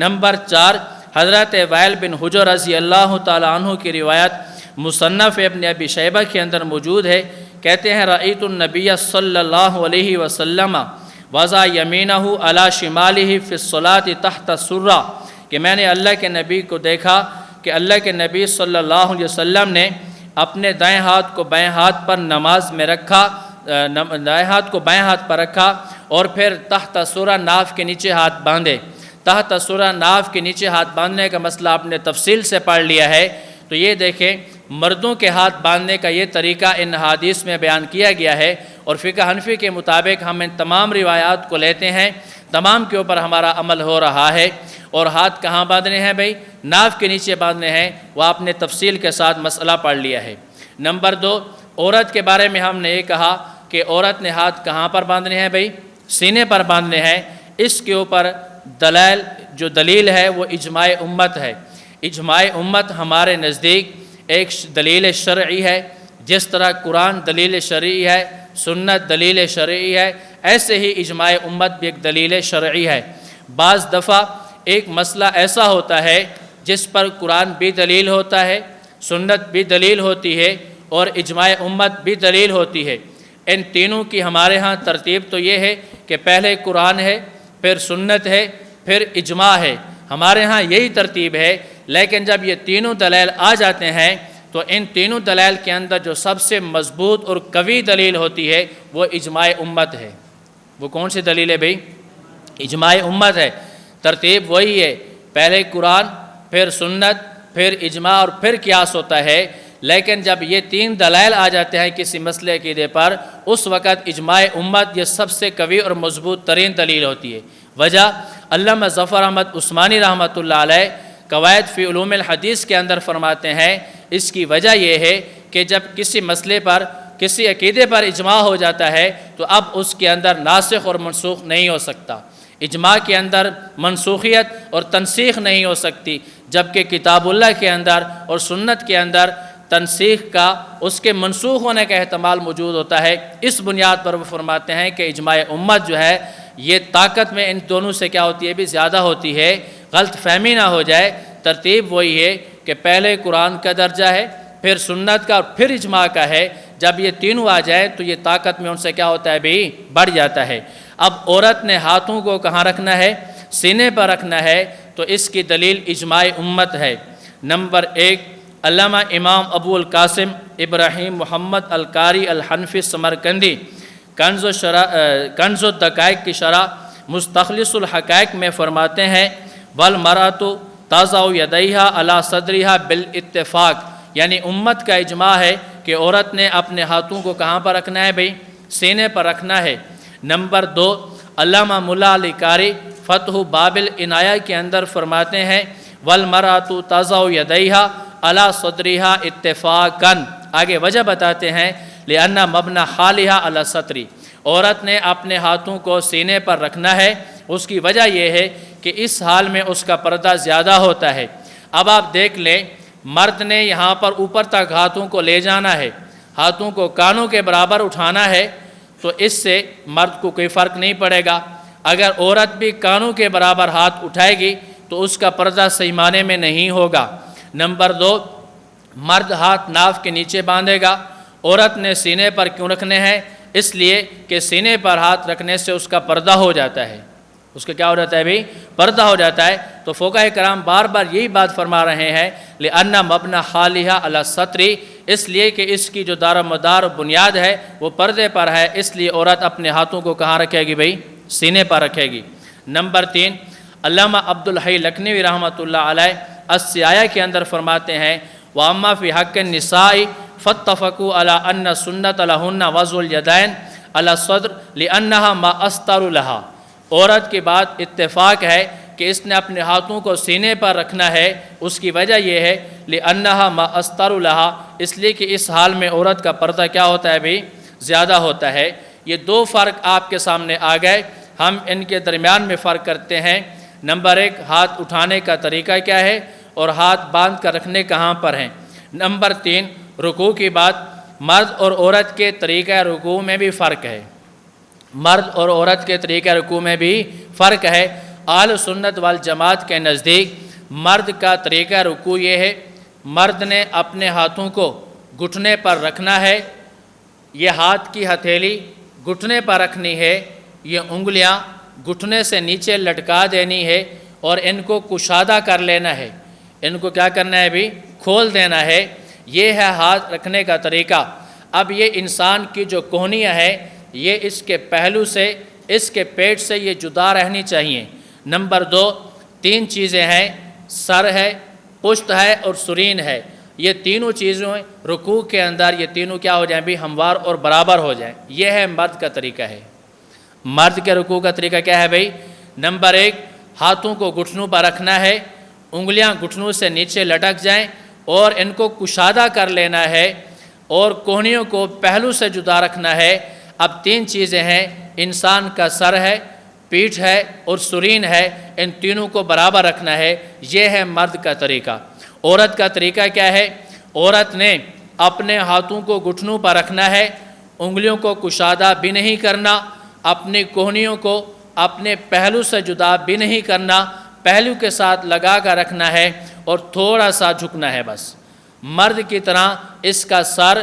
نمبر 4، حضرت وائل بن حجر رضی اللہ تعالیٰ عنہ کی روایت مصنف ابن ابی شیبہ کے اندر موجود ہے۔ کہتے ہیں رأیت النبی صلی اللہ علیہ وسلم وضع یمینہ علی شمالہ فی الصلاۃ تحت السرہ، کہ میں نے اللہ کے نبی کو دیکھا کہ اللہ کے نبی صلی اللہ علیہ وسلم نے اپنے دائیں ہاتھ کو بائیں ہاتھ پر نماز میں رکھا، دائیں ہاتھ کو بائیں ہاتھ پر رکھا اور پھر تحت سرہ ناف کے نیچے ہاتھ باندھے۔ تحت سرہ ناف کے نیچے ہاتھ باندھنے کا مسئلہ آپ نے تفصیل سے پڑھ لیا ہے، تو یہ دیکھیں مردوں کے ہاتھ باندھنے کا یہ طریقہ ان حدیث میں بیان کیا گیا ہے، اور فقہ حنفی کے مطابق ہم ان تمام روایات کو لیتے ہیں، تمام کے اوپر ہمارا عمل ہو رہا ہے۔ اور ہاتھ کہاں باندھنے ہیں بھائی؟ ناف کے نیچے باندھنے ہیں، وہ آپ نے تفصیل کے ساتھ مسئلہ پڑھ لیا ہے۔ نمبر 2، عورت کے بارے میں ہم نے یہ کہا کہ عورت نے ہاتھ کہاں پر باندھنے ہیں بھائی؟ سینے پر باندھنے ہیں۔ اس کے اوپر دلیل ہے وہ اجماع امت ہے۔ اجماع امت ہمارے نزدیک ایک دلیل شرعی ہے، جس طرح قرآن دلیل شرعی ہے، سنت دلیل شرعی ہے، ایسے ہی اجماع امت بھی ایک دلیل شرعی ہے۔ بعض دفعہ ایک مسئلہ ایسا ہوتا ہے جس پر قرآن بھی دلیل ہوتا ہے، سنت بھی دلیل ہوتی ہے اور اجماع امت بھی دلیل ہوتی ہے۔ ان تینوں کی ہمارے ہاں ترتیب تو یہ ہے کہ پہلے قرآن ہے، پھر سنت ہے، پھر اجماع ہے، ہمارے ہاں یہی ترتیب ہے۔ لیکن جب یہ تینوں دلائل آ جاتے ہیں تو ان تینوں دلائل کے اندر جو سب سے مضبوط اور قوی دلیل ہوتی ہے وہ اجماع امت ہے۔ وہ کون سی دلیل ہے بھائی؟ اجماع امت ہے۔ ترتیب وہی ہے، پہلے قرآن، پھر سنت، پھر اجماع اور پھر قیاس ہوتا ہے۔ لیکن جب یہ 3 دلائل آ جاتے ہیں کسی مسئلے عقیدے پر، اس وقت اجماع امت یہ سب سے قوی اور مضبوط ترین دلیل ہوتی ہے۔ وجہ علامہ ظفر احمد عثمانی رحمۃ اللہ علیہ قواعد فی علوم الحدیث کے اندر فرماتے ہیں اس کی وجہ یہ ہے کہ جب کسی مسئلے پر کسی عقیدے پر اجماع ہو جاتا ہے تو اب اس کے اندر ناسخ اور منسوخ نہیں ہو سکتا، اجماع کے اندر منسوخیت اور تنسیخ نہیں ہو سکتی، جبکہ کتاب اللہ کے اندر اور سنت کے اندر تنسیخ کا، اس کے منسوخ ہونے کا احتمال موجود ہوتا ہے۔ اس بنیاد پر وہ فرماتے ہیں کہ اجماع امت جو ہے یہ طاقت میں ان دونوں سے کیا ہوتی ہے بھی زیادہ ہوتی ہے، غلط فہمی نہ ہو جائے۔ ترتیب وہی ہے کہ پہلے قرآن کا درجہ ہے، پھر سنت کا اور پھر اجماع کا ہے۔ جب یہ تینوں آ جائیں تو یہ طاقت میں ان سے کیا ہوتا ہے بھی بڑھ جاتا ہے۔ اب عورت نے ہاتھوں کو کہاں رکھنا ہے؟ سینے پر رکھنا ہے، تو اس کی دلیل اجماع امت ہے۔ نمبر 1، علامہ امام ابو القاسم ابراہیم محمد القاری الحنفی سمرقندی کنز الدقائق کی شرح مستخلص الحقائق میں فرماتے ہیں والمرأۃ تضع یدیہا علی صدرہا بالاتفاق، یعنی امت کا اجماع ہے کہ عورت نے اپنے ہاتھوں کو کہاں پر رکھنا ہے بھئی؟ سینے پر رکھنا ہے۔ نمبر 2، علامہ ملا علی قاری فتح باب العنایہ کے اندر فرماتے ہیں والمرأۃ تضع یدیہا علی صدرہا اتفاقا، آگے وجہ بتاتے ہیں لأن مبنى حالہا علی الستر، عورت نے اپنے ہاتھوں کو سینے پر رکھنا ہے، اس کی وجہ یہ ہے کہ اس حال میں اس کا پردہ زیادہ ہوتا ہے۔ اب آپ دیکھ لیں، مرد نے یہاں پر اوپر تک ہاتھوں کو لے جانا ہے، ہاتھوں کو کانوں کے برابر اٹھانا ہے، تو اس سے مرد کو کوئی فرق نہیں پڑے گا۔ اگر عورت بھی کانوں کے برابر ہاتھ اٹھائے گی تو اس کا پردہ صحیح معنی میں نہیں ہوگا۔ نمبر 2، مرد ہاتھ ناف کے نیچے باندھے گا، عورت نے سینے پر کیوں رکھنے ہیں؟ اس لیے کہ سینے پر ہاتھ رکھنے سے اس کا پردہ ہو جاتا ہے، اس کا کیا ہو جاتا ہے بھی؟ پردہ ہو جاتا ہے۔ تو فقہاء کرام بار بار یہی بات فرما رہے ہیں لأن مبنى حالہا علی الستر، اس لیے کہ اس کی جو دار و مدار و بنیاد ہے وہ پردے پر ہے، اس لیے عورت اپنے ہاتھوں کو کہاں رکھے گی بھئی؟ سینے پر رکھے گی۔ نمبر 3، علامہ عبدالحی لکھنوی رحمۃ اللہ علیہ السیایہ کے اندر فرماتے ہیں وَأَمَّا فِي حَقِّ النِّسَاءِ فَاتَّفَقُوا عَلَىٰ أَنَّ السُّنَّةَ لَهُنَّ وَضْعُ الْيَدَيْنِ عَلَى الصَّدْرِ لِأَنَّهَا مَا أَسْتَرُ لَهَا، عورت کی بات اتفاق ہے کہ اس نے اپنے ہاتھوں کو سینے پر رکھنا ہے، اس کی وجہ یہ ہے لِأَنَّهَا مَا أَسْتَرُ لَهَا، اس لیے کہ اس حال میں عورت کا پردہ کیا ہوتا ہے بھی؟ زیادہ ہوتا ہے۔ یہ دو فرق آپ کے سامنے آ گئے، ہم ان کے درمیان میں فرق کرتے ہیں۔ نمبر 1، ہاتھ اٹھانے کا طریقہ کیا ہے اور ہاتھ باندھ کر رکھنے کہاں پر ہیں۔ نمبر 3، رکوع کی بات، مرد اور عورت کے طریقہ رکوع میں بھی فرق ہے، مرد اور عورت کے طریقہ رکوع میں بھی فرق ہے۔ اہل سنت والجماعت کے نزدیک مرد کا طریقہ رکوع یہ ہے، مرد نے اپنے ہاتھوں کو گھٹنے پر رکھنا ہے، یہ ہاتھ کی ہتھیلی گھٹنے پر رکھنی ہے، یہ انگلیاں گھٹنے سے نیچے لٹکا دینی ہے اور ان کو کشادہ کر لینا ہے، ان کو کیا کرنا ہے بھی؟ کھول دینا ہے۔ یہ ہے ہاتھ رکھنے کا طریقہ۔ اب یہ انسان کی جو کوہنیاں ہے یہ اس کے پہلو سے، اس کے پیٹ سے یہ جدا رہنی چاہیے۔ نمبر 2، 3 چیزیں ہیں، سر ہے، پشت ہے اور سرین ہے، یہ تینوں چیزیں رکوع کے اندر یہ تینوں کیا ہو جائیں بھی؟ ہموار اور برابر ہو جائیں۔ یہ ہے مرد کا طریقہ ہے۔ مرد کے رکوع کا طریقہ کیا ہے بھئی؟ نمبر 1، ہاتھوں کو گھٹنوں پر رکھنا ہے، انگلیاں گھٹنوں سے نیچے لٹک جائیں اور ان کو کشادہ کر لینا ہے اور کوہنیوں کو پہلو سے جدا رکھنا ہے۔ اب 3 چیزیں ہیں، انسان کا سر ہے، پیٹھ ہے اور سرین ہے، ان تینوں کو برابر رکھنا ہے۔ یہ ہے مرد کا طریقہ۔ عورت کا طریقہ کیا ہے؟ عورت نے اپنے ہاتھوں کو گھٹنوں پر رکھنا ہے، انگلیوں کو کشادہ بھی نہیں کرنا، اپنی کوہنیوں کو اپنے پہلو سے جدا بھی نہیں کرنا، پہلو کے ساتھ لگا کر رکھنا ہے اور تھوڑا سا جھکنا ہے بس۔ مرد کی طرح اس کا سر،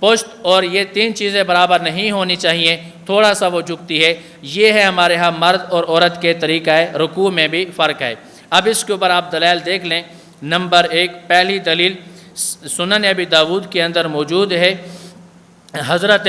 پشت اور یہ 3 چیزیں برابر نہیں ہونی چاہیے، تھوڑا سا وہ جھکتی ہے۔ یہ ہے ہمارے ہاں مرد اور عورت کے طریقہ ہے، رکوع میں بھی فرق ہے۔ اب اس کے اوپر آپ دلائل دیکھ لیں۔ نمبر 1، پہلی دلیل سنن ابی داود کے اندر موجود ہے، حضرت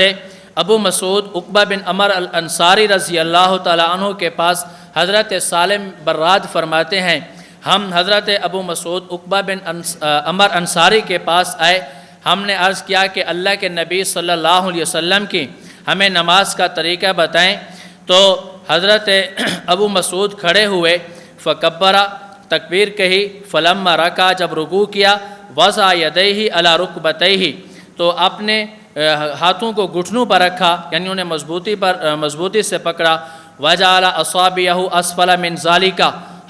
ابو مسعود عقبہ بن عمر الانصاری رضی اللہ تعالیٰ عنہ کے پاس حضرت سالم براد فرماتے ہیں ہم حضرت ابو مسعود عقبہ بن عمر انصاری کے پاس آئے، ہم نے عرض کیا کہ اللہ کے نبی صلی اللہ علیہ وسلم کی ہمیں نماز کا طریقہ بتائیں، تو حضرت ابو مسعود کھڑے ہوئے، فکبرا، تکبیر کہی، فلما رکع، جب رکوع کیا، وضع یدیہ علی رکبتیہ، تو اپنے ہاتھوں کو گھٹنوں پر رکھا، یعنی انہیں مضبوطی سے پکڑا، وجعل اصابعہ اسفل من ذالک،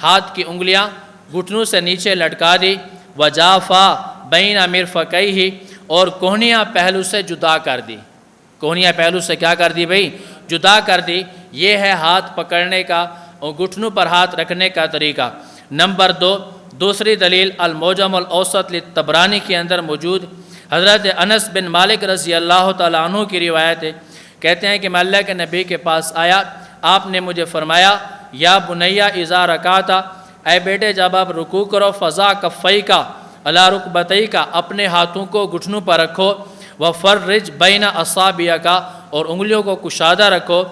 ہاتھ کی انگلیاں گھٹنوں سے نیچے لٹکا دی، وجافا بین مرفقیہ، اور کوہنیاں پہلو سے جدا کر دی، کوہنیاں پہلو سے کیا کر دی بھائی؟ جدا کر دی۔ یہ ہے ہاتھ پکڑنے کا اور گھٹنوں پر ہاتھ رکھنے کا طریقہ۔ نمبر 2، دوسری دلیل المعجم الاوسط للطبرانی کے اندر موجود حضرت انس بن مالک رضی اللہ تعالیٰ عنہ کی روایت ہے، کہتے ہیں کہ میں اللہ کے نبی کے پاس آیا، آپ نے مجھے فرمایا یا بنیہ اذا رکعت، اے بیٹے جب آپ رکوع کرو، فضع کفیک علی رکبتیک، اپنے ہاتھوں کو گھٹنوں پر رکھو، وفرج بین اصابعک، اور انگلیوں کو کشادہ رکھو،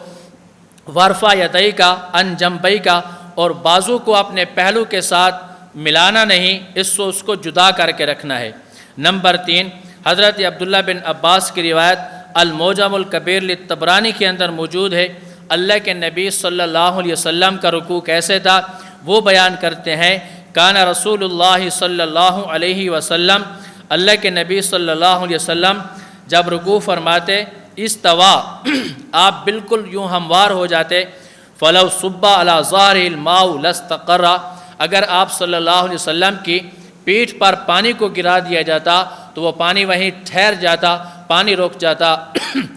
وارفع یدیک عن جنبیک، اور بازو کو اپنے پہلو کے ساتھ ملانا نہیں، اس کو جدا کر کے رکھنا ہے۔ نمبر 3، حضرت عبداللہ بن عباس کی روایت المعجم الکبیر للطبرانی کے اندر موجود ہے، اللہ کے نبی صلی اللہ علیہ وسلم کا رکوع کیسے تھا وہ بیان کرتے ہیں۔ کان رسول اللہ صلی اللہ علیہ وسلم، اللہ کے نبی صلی اللہ علیہ وسلم جب رکوع فرماتے، استوا، آپ بالکل یوں ہموار ہو جاتے، فلو صب علی ظہرہ الماء لاستقر، اگر آپ صلی اللہ علیہ وسلم کی پیٹھ پر پانی کو گرا دیا جاتا تو وہ پانی وہیں ٹھہر جاتا، پانی رک جاتا۔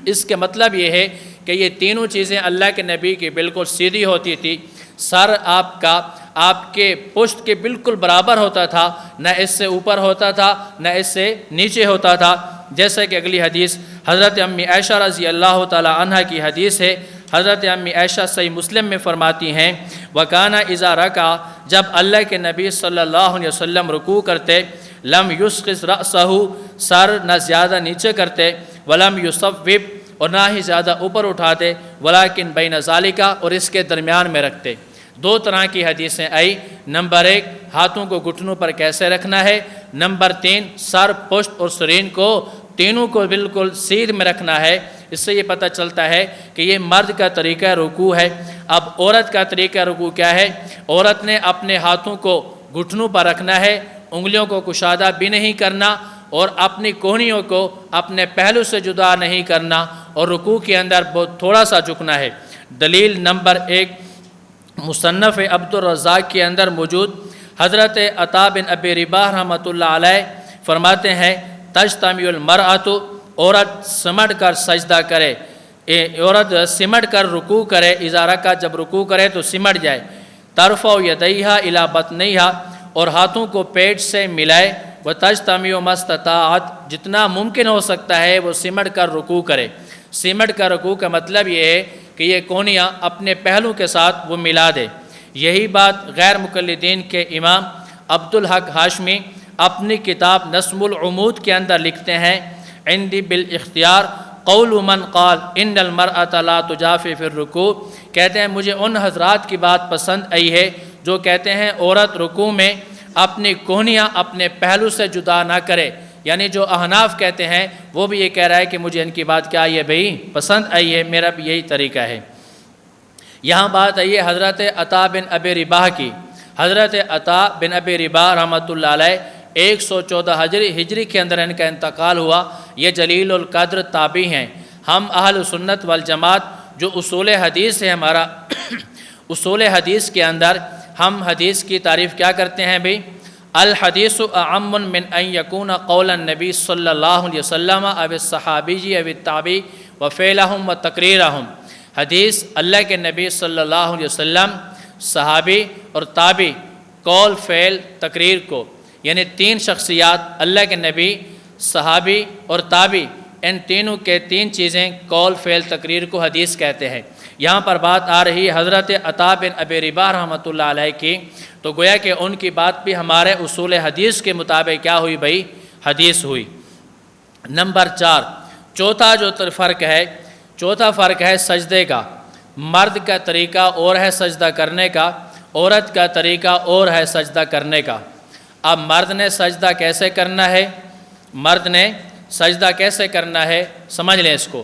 اس کے مطلب یہ ہے کہ یہ تینوں چیزیں اللہ کے نبی کی بالکل سیدھی ہوتی تھی، سر آپ کا آپ کے پشت کے بالکل برابر ہوتا تھا، نہ اس سے اوپر ہوتا تھا نہ اس سے نیچے ہوتا تھا، جیسے کہ اگلی حدیث حضرت امی عائشہ رضی اللہ تعالی عنہ کی حدیث ہے۔ حضرت امی عائشہ صحیح مسلم میں فرماتی ہیں، وَكَانَ إِذَا رَكَعَ، جب اللہ کے نبی صلی اللہ علیہ وسلم رکوع کرتے، لم یسقط رأسہ، سر نہ زیادہ نیچے کرتے، ولم یصوب، اور نہ ہی زیادہ اوپر اٹھاتے، ولیکن بین ذالک، اور اس کے درمیان میں رکھتے۔ دو طرح کی حدیثیں آئی، نمبر 1 ہاتھوں کو گھٹنوں پر کیسے رکھنا ہے، نمبر 3 سر، پشت اور سرین کو تینوں کو بالکل سیدھ میں رکھنا ہے۔ اس سے یہ پتہ چلتا ہے کہ یہ مرد کا طریقہ رکوع ہے۔ اب عورت کا طریقہ رکوع کیا ہے؟ عورت نے اپنے ہاتھوں کو گھٹنوں پر رکھنا ہے، انگلیوں کو کشادہ بھی نہیں کرنا، اور اپنی کوہنیوں کو اپنے پہلو سے جدا نہیں کرنا، اور رکوع کے اندر بہت تھوڑا سا جھکنا ہے۔ دلیل نمبر 1 مصنف عبد الرزاق کے اندر موجود حضرت عطا بن ابی رباح رحمۃ اللہ علیہ فرماتے ہیں، تجتمع المرأۃ، عورت سمٹ کر سجدہ کرے، عورت سمٹ کر رکوع کرے، اذا رکع، جب رکوع کرے تو سمٹ جائے، ترفع یدیہا الی بطنیہا، اور ہاتھوں کو پیٹ سے ملائے، وتجتمع ما استطاعت، جتنا ممکن ہو سکتا ہے وہ سمٹ کر رکوع کرے۔ سمٹ کر رکوع کا مطلب یہ ہے کہ یہ کونیاں اپنے پہلو کے ساتھ وہ ملا دے۔ یہی بات غیر مقلدین کے امام عبدالحق ہاشمی اپنی کتاب نظم العمود کے اندر لکھتے ہیں، عندی بالاختیار قول من قال ان المرأة لا تجافی فی الرکوع، کہتے ہیں مجھے ان حضرات کی بات پسند آئی ہے جو کہتے ہیں عورت رکوع میں اپنی کوہنیاں اپنے پہلو سے جدا نہ کرے، یعنی جو احناف کہتے ہیں وہ بھی یہ کہہ رہا ہے کہ مجھے ان کی بات کیا آئی ہے بھائی، پسند آئی ہے، میرا بھی یہی طریقہ ہے۔ یہاں بات آئی ہے حضرت عطا بن ابی رباح کی۔ حضرت عطا بن ابی رباح رحمۃ اللہ علیہ 114 ہجری کے اندر ان کا انتقال ہوا۔ یہ جلیل القدر تابعی ہیں۔ ہم اہل سنت والجماعت جو اصول حدیث ہے ہمارا، اصول حدیث کے اندر ہم حدیث کی تعریف کیا کرتے ہیں بھائی؟ الحدیث اعم من ان یکون قول النبی صلی اللہ علیہ وسلم او الصحابی او التابعی وفعلہم وتقریرہم۔ حدیث اللہ کے نبی صلی اللہ علیہ وسلم، صحابی اور تابعی، قول، فعل، تقریر کو، یعنی 3 شخصیات اللہ کے نبی، صحابی اور تابعی، ان تینوں کے 3 چیزیں قول، فعل، تقریر کو حدیث کہتے ہیں۔ یہاں پر بات آ رہی ہے حضرت عطا بن ابی رباح رحمۃ اللہ علیہ کی، تو گویا کہ ان کی بات بھی ہمارے اصول حدیث کے مطابق کیا ہوئی بھائی؟ حدیث ہوئی۔ نمبر 4 چوتھا جو فرق ہے سجدے کا۔ مرد کا طریقہ اور ہے سجدہ کرنے کا، عورت کا طریقہ اور ہے سجدہ کرنے کا۔ اب مرد نے سجدہ کیسے کرنا ہے؟ مرد نے سجدہ کیسے کرنا ہے سمجھ لیں اس کو۔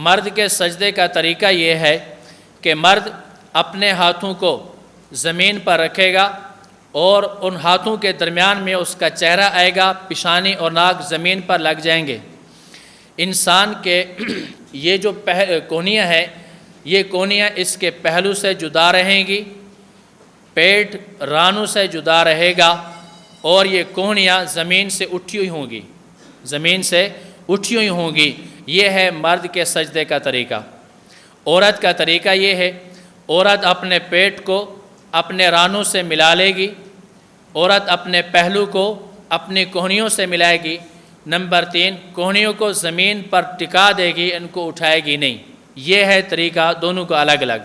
مرد کے سجدے کا طریقہ یہ ہے کہ مرد اپنے ہاتھوں کو زمین پر رکھے گا اور ان ہاتھوں کے درمیان میں اس کا چہرہ آئے گا، پیشانی اور ناک زمین پر لگ جائیں گے۔ انسان کے یہ جو کونیاں ہے، یہ کونیاں اس کے پہلو سے جدا رہیں گی، پیٹ رانوں سے جدا رہے گا، اور یہ کونیاں زمین سے اٹھی ہوئی ہوں گی، زمین سے اٹھی ہوئی ہوں گی۔ یہ ہے مرد کے سجدے کا طریقہ۔ عورت کا طریقہ یہ ہے، عورت اپنے پیٹ کو اپنے رانوں سے ملا لے گی، عورت اپنے پہلو کو اپنی کوہنیوں سے ملائے گی۔ نمبر 3، کوہنیوں کو زمین پر ٹکا دے گی، ان کو اٹھائے گی نہیں۔ یہ ہے طریقہ دونوں کو الگ الگ۔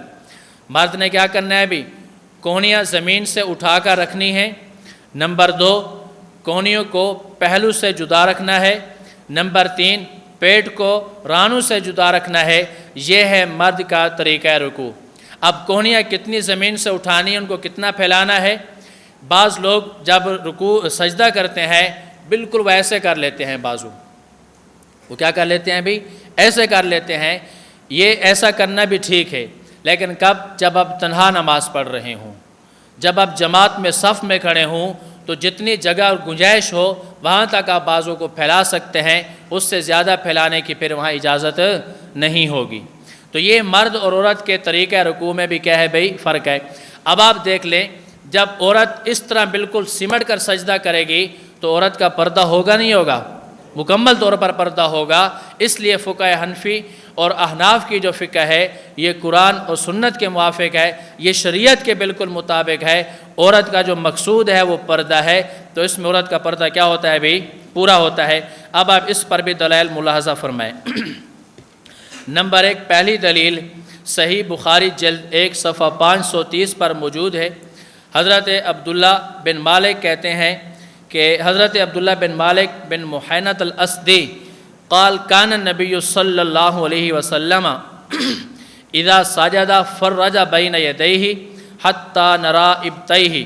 مرد نے کیا کرنا ہے بھی؟ کوہنیاں زمین سے اٹھا کر رکھنی ہیں۔ نمبر 2، کوہنیوں کو پہلو سے جدا رکھنا ہے۔ نمبر 3، پیٹ کو رانوں سے جدا رکھنا ہے۔ یہ ہے مرد کا طریقہ رکوع۔ اب کوہنیاں کتنی زمین سے اٹھانی ہیں، ان کو کتنا پھیلانا ہے؟ بعض لوگ جب رکوع سجدہ کرتے ہیں بالکل ویسے کر لیتے ہیں، بازو وہ کیا کر لیتے ہیں بھی؟ ایسے کر لیتے ہیں۔ یہ ایسا کرنا بھی ٹھیک ہے، لیکن کب؟ جب آپ تنہا نماز پڑھ رہے ہوں، جب آپ جماعت میں صف میں کھڑے ہوں تو جتنی جگہ اور گنجائش ہو وہاں تک آپ بازو کو پھیلا سکتے ہیں، اس سے زیادہ پھیلانے کی پھر وہاں اجازت نہیں ہوگی۔ تو یہ مرد اور عورت کے طریقہ رکوع میں بھی کیا ہے بھئی؟ فرق ہے۔ اب آپ دیکھ لیں، جب عورت اس طرح بالکل سمٹ کر سجدہ کرے گی تو عورت کا پردہ ہوگا نہیں ہوگا؟ مکمل طور پر پردہ ہوگا۔ اس لیے فقہ حنفی اور احناف کی جو فقہ ہے یہ قرآن اور سنت کے موافق ہے، یہ شریعت کے بالکل مطابق ہے۔ عورت کا جو مقصود ہے وہ پردہ ہے، تو اس میں عورت کا پردہ کیا ہوتا ہے بھئی؟ پورا ہوتا ہے۔ اب آپ اس پر بھی دلائل ملاحظہ فرمائیں۔ نمبر 1، پہلی دلیل صحیح بخاری جلد 1 صفحہ 530 پر موجود ہے۔ حضرت عبداللہ بن مالک کہتے ہیں کہ حضرت عبداللہ بن مالک بن محینۃ الاسدی قال کان النبی صلی اللہ علیہ وسلم اذا سجد فرج بین یدیہ حتی نرا ابطیہ۔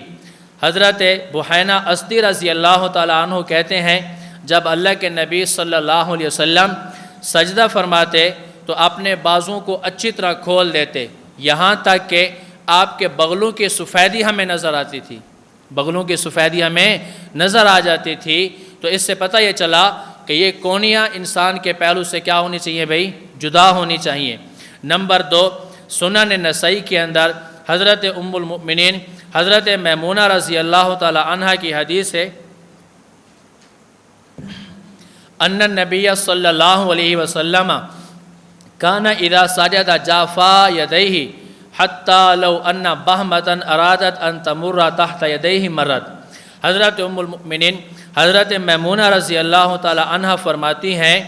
حضرت بحینہ اسدی رضی اللہ تعالیٰ عنہ کہتے ہیں جب اللہ کے نبی صلی اللہ علیہ وسلم سجدہ فرماتے تو اپنے بازوں کو اچھی طرح کھول دیتے، یہاں تک کہ آپ کے بغلوں کی سفیدی ہمیں نظر آتی تھی، بغلوں کی سفیدی ہمیں نظر آ جاتی تھی۔ تو اس سے پتہ یہ چلا کہ یہ کونیاں انسان کے پہلو سے کیا ہونی چاہیے بھئی؟ جدا ہونی چاہیے۔ نمبر 2، سنن نسائی کے اندر حضرت ام المؤمنین حضرت میمونہ رضی اللہ تعالی عنہ کی حدیث ہے، ان النبی صلی اللہ علیہ وسلم کان اذا سجد جافا یدیہ حتی لو ان بہمۃ ارادت ان تمر تحت یدیہ مرت۔ حضرت ام المؤمنین حضرت میمونہ رضی اللہ تعالی عنہ فرماتی ہیں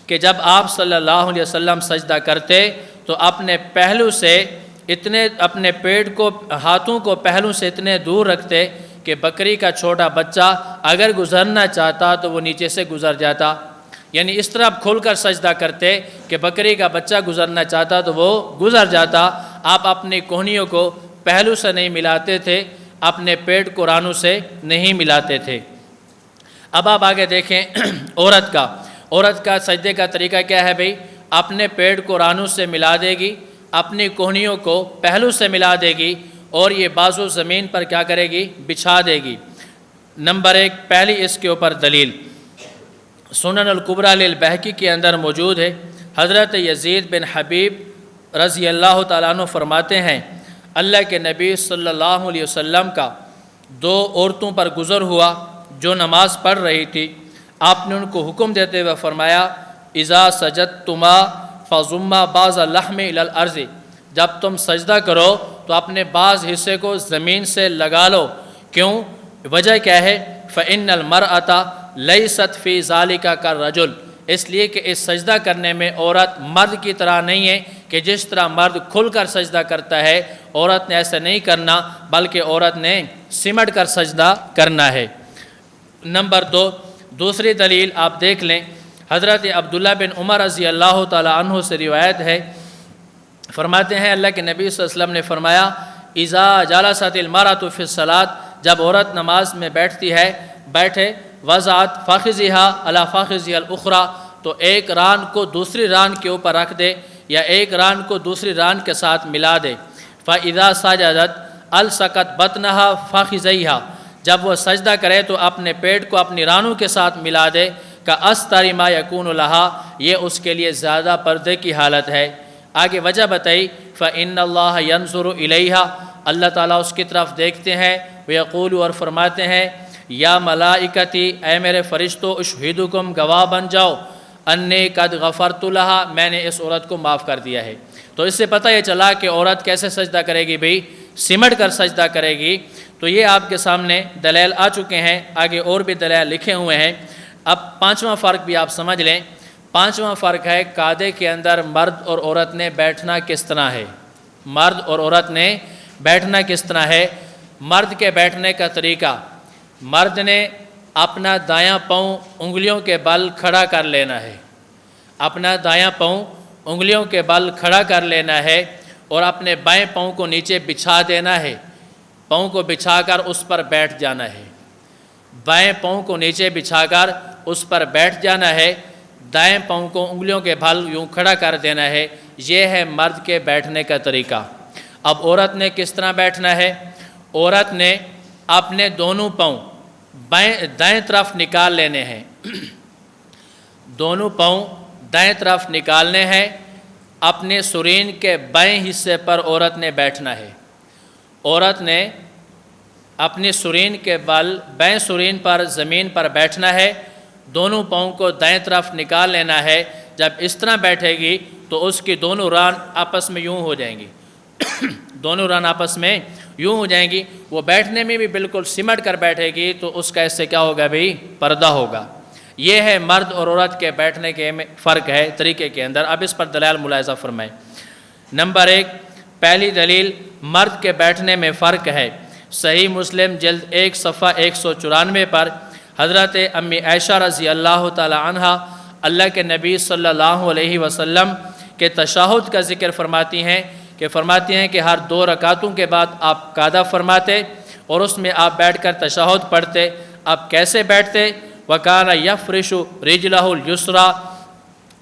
کہ جب آپ صلی اللہ علیہ وسلم سجدہ کرتے تو اپنے پہلو سے اتنے، اپنے پیٹ کو، ہاتھوں کو پہلو سے اتنے دور رکھتے کہ بکری کا چھوٹا بچہ اگر گزرنا چاہتا تو وہ نیچے سے گزر جاتا۔ یعنی اس طرح کھل کر سجدہ کرتے کہ بکری کا بچہ گزرنا چاہتا تو وہ گزر جاتا۔ آپ اپنی کوہنیوں کو پہلو سے نہیں ملاتے تھے، اپنے پیٹ کو رانوں سے نہیں ملاتے تھے۔ اب آپ آگے دیکھیں عورت کا سجدے کا طریقہ کیا ہے بھئی؟ اپنے پیٹ کو رانوں سے ملا دے گی، اپنی کوہنیوں کو پہلو سے ملا دے گی، اور یہ بازو زمین پر کیا کرے گی؟ بچھا دے گی۔ نمبر 1، پہلی اس کے اوپر دلیل سنن الکبریٰ للبہقی کے اندر موجود ہے۔ حضرت یزید بن حبیب رضی اللہ تعالیٰ عنہ فرماتے ہیں اللہ کے نبی صلی اللہ علیہ وسلم کا 2 عورتوں پر گزر ہوا جو نماز پڑھ رہی تھی۔ آپ نے ان کو حکم دیتے ہوئے فرمایا اذا سجدتما فضما بعض اللحم الی الارض، جب تم سجدہ کرو تو اپنے بعض حصے کو زمین سے لگا لو۔ کیوں؟ وجہ کیا ہے؟ فإن المرأة لیست فی ذالک کالرجل، اس لیے کہ اس سجدہ کرنے میں عورت مرد کی طرح نہیں ہے کہ جس طرح مرد کھل کر سجدہ کرتا ہے، عورت نے ایسا نہیں کرنا، بلکہ عورت نے سمٹ کر سجدہ کرنا ہے۔ نمبر 2، دوسری دلیل آپ دیکھ لیں، حضرت عبداللہ بن عمر رضی اللہ تعالی عنہ سے روایت ہے، فرماتے ہیں اللہ کے نبی صلی اللہ علیہ وسلم نے فرمایا اذا جلست المرأة فی الصلاۃ، جب عورت نماز میں بیٹھتی ہے، بیٹھے وضعت فخذها علی فخذها الاخرى، تو ایک ران کو دوسری ران کے اوپر رکھ دے یا ایک ران کو دوسری ران کے ساتھ ملا دے۔ فاذا سجدت الصقت بطنها فخذیها، جب وہ سجدہ کرے تو اپنے پیٹ کو اپنی رانوں کے ساتھ ملا دے کہ استر ما یکون لہا، یہ اس کے لیے زیادہ پردے کی حالت ہے۔ آگے وجہ بتائی، فإن اللہ ینظر الیہا، اللہ تعالیٰ اس کی طرف دیکھتے ہیں، ویقول، اور فرماتے ہیں، یا ملائکتی، اے میرے فرشتو، اشہدکم، گواہ بن جاؤ، انی قد غفرت لہا، میں نے اس عورت کو معاف کر دیا ہے۔ تو اس سے پتہ یہ چلا کہ عورت کیسے سجدہ کرے گی بھئی، سمٹ کر سجدہ کرے گی۔ تو یہ آپ کے سامنے دلیل آ چکے ہیں، آگے اور بھی دلیل لکھے ہوئے ہیں۔ اب پانچواں فرق بھی آپ سمجھ لیں۔ پانچواں فرق ہے قعدے کے اندر مرد اور عورت نے بیٹھنا کس طرح ہے۔ مرد اور عورت نے بیٹھنا کس طرح ہے۔ مرد کے بیٹھنے کا طریقہ، مرد نے اپنا دایاں پاؤں انگلیوں کے بل کھڑا کر لینا ہے، اپنا دایاں پاؤں انگلیوں کے بل کھڑا کر لینا ہے، اور اپنے بائیں پاؤں کو نیچے بچھا دینا ہے، پاؤں کو بچھا کر اس پر بیٹھ جانا ہے، بائیں پاؤں کو نیچے بچھا کر اس پر بیٹھ جانا ہے، دائیں پاؤں کو انگلیوں کے بھل یوں کھڑا کر دینا ہے۔ یہ ہے مرد کے بیٹھنے کا طریقہ۔ اب عورت نے کس طرح بیٹھنا ہے۔ عورت نے اپنے دونوں پاؤں دائیں طرف نکال لینے ہیں، دونوں پاؤں دائیں طرف نکالنے ہیں، اپنے سرین کے بائیں حصے پر عورت نے بیٹھنا ہے۔ عورت نے اپنی سرین کے بل بائیں سرین پر زمین پر بیٹھنا ہے، دونوں پاؤں کو دائیں طرف نکال لینا ہے۔ جب اس طرح بیٹھے گی تو اس کی دونوں ران آپس میں یوں ہو جائیں گی، دونوں ران آپس میں یوں ہو جائیں گی۔ وہ بیٹھنے میں بھی بالکل سمٹ کر بیٹھے گی تو اس کا اس سے کیا ہوگا بھئی، پردہ ہوگا۔ یہ ہے مرد اور عورت کے بیٹھنے کے فرق ہے طریقے کے اندر۔ اب اس پر دلائل ملاحظہ فرمائیں۔ نمبر 1، پہلی دلیل مرد کے بیٹھنے میں فرق ہے۔ صحیح مسلم جلد 1 صفحہ 194 پر حضرت امی عائشہ رضی اللہ تعالی عنہ اللہ کے نبی صلی اللہ علیہ وسلم کے تشہد کا ذکر فرماتی ہیں کہ ہر 2 رکعتوں کے بعد آپ قعدہ فرماتے اور اس میں آپ بیٹھ کر تشہد پڑھتے۔ آپ کیسے بیٹھتے؟ وَكَانَ يَفْرِشُ رِجْلَهُ الْيُسْرَى،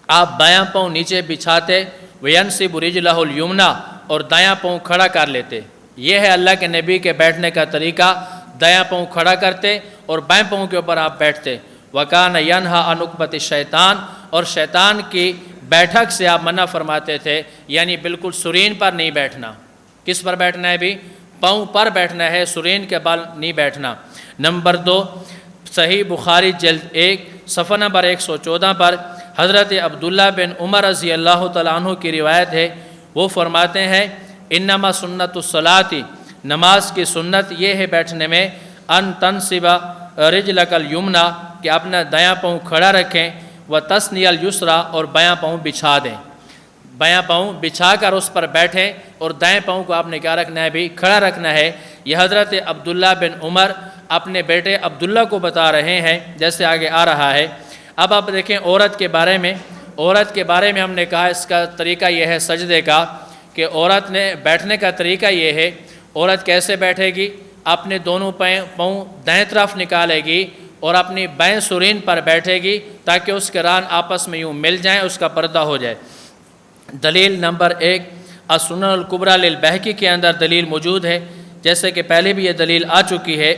آپ بایاں پاؤں نیچے بچھاتے، وَيَنْصِبُ رِجْلَهُ الْيُمْنَى، اور دایاں پاؤں کھڑا کر لیتے۔ یہ ہے اللہ کے نبی کے بیٹھنے کا طریقہ، دایاں پاؤں کھڑا کرتے اور بائیں پاؤں کے اوپر آپ بیٹھتے۔ وَكَانَ يَنْهَى عَنْ عُقْبَةِ الشَّيْطَانِ، اور شیطان کی بیٹھک سے آپ منع فرماتے تھے، یعنی بالکل سرین پر نہیں بیٹھنا۔ کس پر بیٹھنا ہے بھی؟ پاؤں پر بیٹھنا ہے، سرین کے بل نہیں بیٹھنا۔ نمبر 2، صحیح بخاری جلد 1 صفحہ نمبر 114 پر حضرت عبداللہ بن عمر رضی اللہ تعالیٰ عنہ کی روایت ہے، وہ فرماتے ہیں، انما سنت الصلاۃ، نماز کی سنت یہ ہے بیٹھنے میں، ان تنصب رجلک الیمنی، کہ اپنا دایاں پاؤں کھڑا رکھیں، وتثنی الیسریٰ، اور بایاں پاؤں بچھا دیں، بایاں پاؤں بچھا کر اس پر بیٹھیں، اور دائیں پاؤں کو آپ نے کیا رکھنا ہے بھی؟ کھڑا رکھنا ہے۔ یہ حضرت عبداللہ بن عمر اپنے بیٹے عبداللہ کو بتا رہے ہیں، جیسے آگے آ رہا ہے۔ اب آپ دیکھیں عورت کے بارے میں ہم نے کہا اس کا طریقہ یہ ہے سجدے کا، کہ عورت نے بیٹھنے کا طریقہ یہ ہے، عورت کیسے بیٹھے گی؟ اپنے دونوں پاؤں دائیں طرف نکالے گی اور اپنی بائیں سرین پر بیٹھے گی تاکہ اس کے ران آپس میں یوں مل جائیں، اس کا پردہ ہو جائے۔ دلیل نمبر 1، السنن الکبریٰ للبہقی کے اندر دلیل موجود ہے، جیسے کہ پہلے بھی یہ دلیل آ چکی ہے۔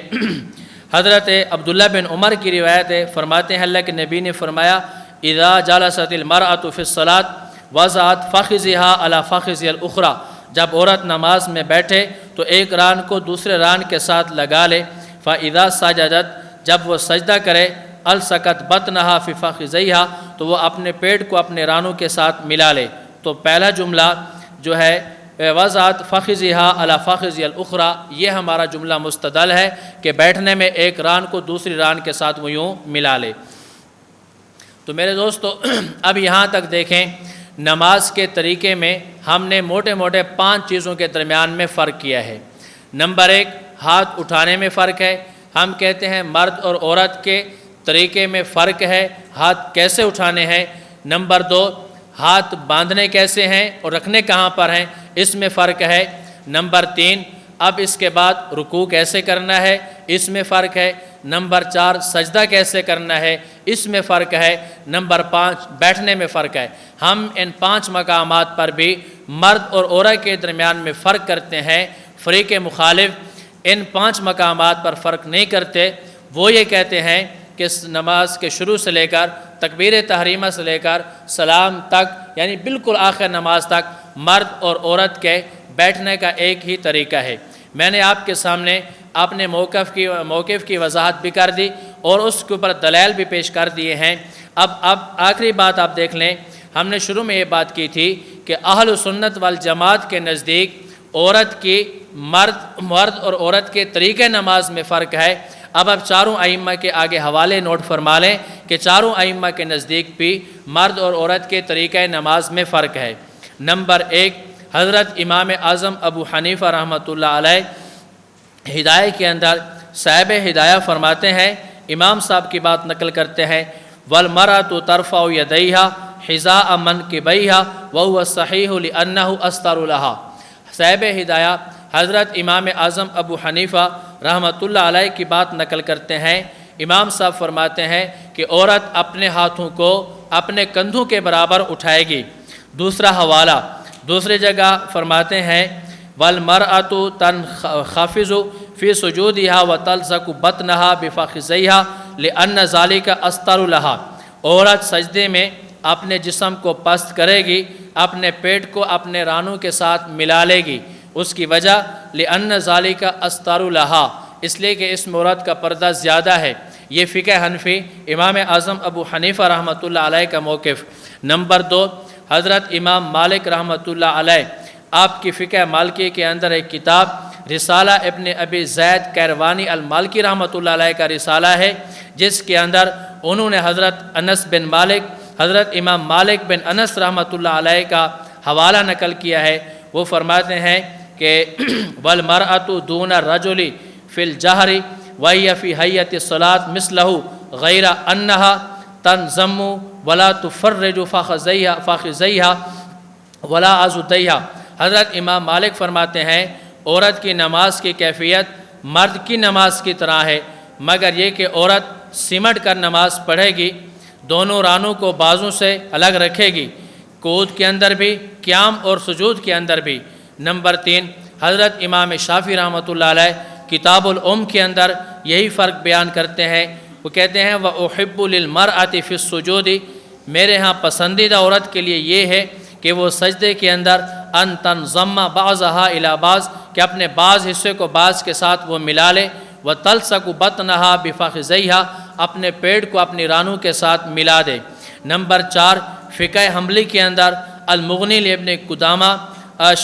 حضرت عبداللہ بن عمر کی روایت ہے، فرماتے ہیں اللہ کے نبی نے فرمایا، اذا جلست المرأة فی الصلاة وضعت فخذها علی فخذ الاخری، جب عورت نماز میں بیٹھے تو ایک ران کو دوسرے ران کے ساتھ لگا لے، فاذا سجدت، جب وہ سجدہ کرے، الصقت بطنها فی فخذیها، تو وہ اپنے پیٹ کو اپنے رانوں کے ساتھ ملا لے۔ تو پہلا جملہ جو ہے وضعت فخذها علی فخذ الاخری، یہ ہمارا جملہ مستدل ہے کہ بیٹھنے میں ایک ران کو دوسری ران کے ساتھ وہ یوں ملا لے۔ تو میرے دوستو اب یہاں تک دیکھیں، نماز کے طریقے میں ہم نے موٹے 5 چیزوں کے درمیان میں فرق کیا ہے۔ نمبر 1، ہاتھ اٹھانے میں فرق ہے۔ ہم کہتے ہیں مرد اور عورت کے طریقے میں فرق ہے، ہاتھ کیسے اٹھانے ہیں۔ نمبر 2، ہاتھ باندھنے کیسے ہیں اور رکھنے کہاں پر ہیں، اس میں فرق ہے۔ نمبر 3، اب اس کے بعد رکوع کیسے کرنا ہے، اس میں فرق ہے۔ نمبر 4، سجدہ کیسے کرنا ہے، اس میں فرق ہے۔ نمبر 5، بیٹھنے میں فرق ہے۔ ہم ان 5 مقامات پر بھی مرد اور عورت کے درمیان میں فرق کرتے ہیں۔ فریق مخالف ان 5 مقامات پر فرق نہیں کرتے۔ وہ یہ کہتے ہیں کہ نماز کے شروع سے لے کر تکبیر تحریمہ سے لے کر سلام تک، یعنی بالکل آخر نماز تک مرد اور عورت کے بیٹھنے کا ایک ہی طریقہ ہے۔ میں نے آپ کے سامنے اپنے موقف کی وضاحت بھی کر دی اور اس کے اوپر دلائل بھی پیش کر دیے ہیں۔ اب آخری بات آپ دیکھ لیں، ہم نے شروع میں یہ بات کی تھی کہ اہل سنت والجماعت کے نزدیک عورت کی مرد اور عورت کے طریقہ نماز میں فرق ہے۔ اب چاروں ائمہ کے آگے حوالے نوٹ فرما لیں کہ چاروں ائمہ کے نزدیک بھی مرد اور عورت کے طریقہ نماز میں فرق ہے۔ نمبر 1، حضرت امام اعظم ابو حنیفہ رحمۃ اللہ علیہ ہدایہ کے اندر صاحب ہدایہ فرماتے ہیں، امام صاحب کی بات نقل کرتے ہیں، وَالْمَرْأَةُ تَرْفَعُ يَدَيْهَا حِذَاءَ مَنْكِبَيْهَا وَهُوَ الصَّحِيحُ لِأَنَّهُ أَسْتَرُ لَهَا۔ صاحب ہدایہ حضرت امام اعظم ابو حنیفہ رحمۃ اللہ علیہ کی بات نقل کرتے ہیں، امام صاحب فرماتے ہیں کہ عورت اپنے ہاتھوں کو اپنے کندھوں کے برابر اٹھائے گی۔ دوسرا حوالہ دوسری جگہ فرماتے ہیں، وَالْمَرْأَةُ تَنْخَفِضُ فِي سُجُودِهَا وَتَلْصَقُ بَطْنَهَا بِفَخِذَيْهَا لِأَنَّ ذَلِكَ أَسْتَرُ لَهَا۔ عورت سجدے میں اپنے جسم کو پست کرے گی، اپنے پیٹ کو اپنے رانوں کے ساتھ ملا لے گی، اس کی وجہ لِأَنَّ ذَلِكَ أَسْتَرُ لَهَا، اس لیے کہ اس میں عورت کا پردہ زیادہ ہے۔ یہ فقہ حنفی امام اعظم ابو حنیفہ رحمۃ اللہ علیہ کا موقف۔ نمبر 2، حضرت امام مالک رحمۃ اللہ علیہ، آپ کی فقہ مالکی کے اندر ایک کتاب رسالہ ابن ابی زید کیروانی المالکی رحمۃ اللہ علیہ کا رسالہ ہے، جس کے اندر انہوں نے حضرت انس بن مالک، حضرت امام مالک بن انس رحمۃ اللہ علیہ کا حوالہ نقل کیا ہے۔ وہ فرماتے ہیں کہ وَالْمَرْأَةُ دُونَ الرَّجُلِ فِي الْجَهْرِ وَهِيَ فِي هَيَّةِ الصَّلَاةِ مِثْلَهُ غَيْرَ أَنَّهَا تَنْزَمُّ وَلَا تُفَرِّجُ فَخِذَيْهَا وَلَا عَضُدَيْهَا۔ حضرت امام مالک فرماتے ہیں عورت کی نماز کی کیفیت مرد کی نماز کی طرح ہے، مگر یہ کہ عورت سمٹ کر نماز پڑھے گی، دونوں رانوں کو بازوں سے الگ رکھے گی، قعود کے اندر بھی، قیام اور سجود کے اندر بھی۔ نمبر 3، حضرت امام شافعی رحمۃ اللہ علیہ کتاب الام کے اندر یہی فرق بیان کرتے ہیں۔ وہ کہتے ہیں وَأُحِبُّ لِلْمَرْأَةِ فِي السُّجُودِ، میرے ہاں پسندیدہ عورت کے لیے یہ ہے کہ وہ سجدے کے اندر ان تنضم بعضها الى بعض، کہ اپنے بعض حصے کو بعض کے ساتھ وہ ملا لے، وَتَلْصَقُ بَطْنَهَا بِفَخِذَيْهَا، اپنے پیٹ کو اپنی رانوں کے ساتھ ملا دے۔ نمبر 4، فقہ حنبلی کے اندر المغنی لابن قدامہ،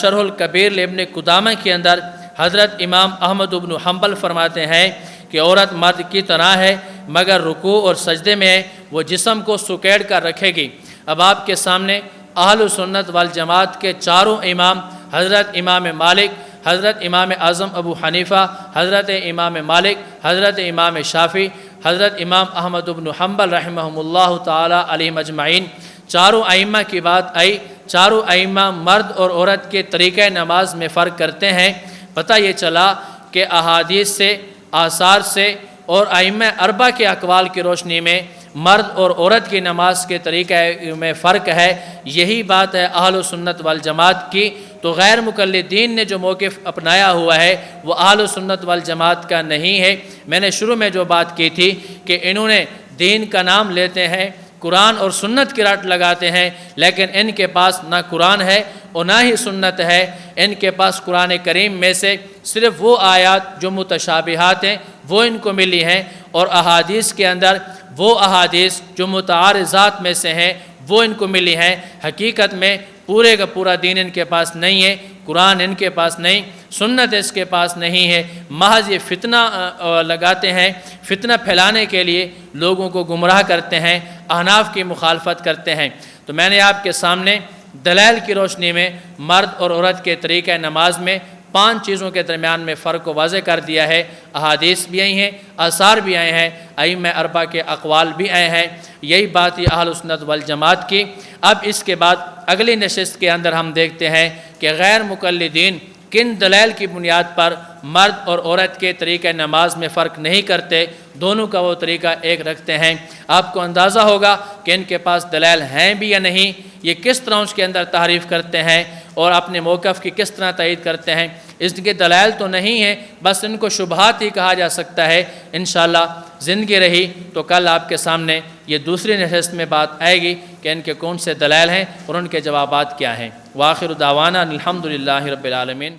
شرح الکبیر لابن قدامہ کے اندر حضرت امام احمد بن حنبل فرماتے ہیں کہ عورت مرد کی طرح ہے، مگر رکوع اور سجدے میں وہ جسم کو سکیڑ کر رکھے گی۔ اب آپ کے سامنے اہل سنت والجماعت کے چاروں امام، حضرت امام مالک، حضرت امام اعظم ابو حنیفہ، حضرت امام مالک، حضرت امام شافعی، حضرت امام احمد بن حنبل رحمہم اللہ تعالی علیہم اجمعین، چاروں ائمہ کی بات آئی۔ چاروں ائمہ مرد اور عورت کے طریقہ نماز میں فرق کرتے ہیں۔ پتہ یہ چلا کہ احادیث سے، آثار سے اور ائمہ اربعہ کے اقوال کی روشنی میں مرد اور عورت کی نماز کے طریقہ میں فرق ہے۔ یہی بات ہے اہل سنت والجماعت کی۔ تو غیر مقلدین نے جو موقف اپنایا ہوا ہے وہ اہل سنت والجماعت کا نہیں ہے۔ میں نے شروع میں جو بات کی تھی کہ انہوں نے دین کا نام لیتے ہیں، قرآن اور سنت کی رٹ لگاتے ہیں، لیکن ان کے پاس نہ قرآن ہے اور نہ ہی سنت ہے۔ ان کے پاس قرآن کریم میں سے صرف وہ آیات جو متشابہات ہیں وہ ان کو ملی ہیں، اور احادیث کے اندر وہ احادیث جو متعارضات میں سے ہیں وہ ان کو ملی ہیں۔ حقیقت میں پورے کا پورا دین ان کے پاس نہیں ہے، قرآن ان کے پاس نہیں، سنت اس کے پاس نہیں ہے، محض یہ فتنہ لگاتے ہیں، فتنہ پھیلانے کے لیے لوگوں کو گمراہ کرتے ہیں، احناف کی مخالفت کرتے ہیں۔ تو میں نے آپ کے سامنے دلائل کی روشنی میں مرد اور عورت کے طریقہ نماز میں 5 چیزوں کے درمیان میں فرق کو واضح کر دیا ہے۔ احادیث بھی آئی ہیں، آثار بھی آئے ہیں، ائمہ اربعہ کے اقوال بھی آئے ہیں۔ یہی بات ہے اہل سنت والجماعت کی۔ اب اس کے بعد اگلی نشست کے اندر ہم دیکھتے ہیں کہ غیر مقلدین کن دلائل کی بنیاد پر مرد اور عورت کے طریقہ نماز میں فرق نہیں کرتے، دونوں کا وہ طریقہ ایک رکھتے ہیں۔ آپ کو اندازہ ہوگا کہ ان کے پاس دلائل ہیں بھی یا نہیں، یہ کس طرح اس کے اندر تعریف کرتے ہیں، اور اپنے موقف کی کس طرح تائید کرتے ہیں۔ اس کے دلائل تو نہیں ہیں، بس ان کو شبہات ہی کہا جا سکتا ہے۔ انشاءاللہ زندگی رہی تو کل آپ کے سامنے یہ دوسری نشست میں بات آئے گی کہ ان کے کون سے دلائل ہیں اور ان کے جوابات کیا ہیں۔ وآخر دعوانا الحمدللہ رب العالمین۔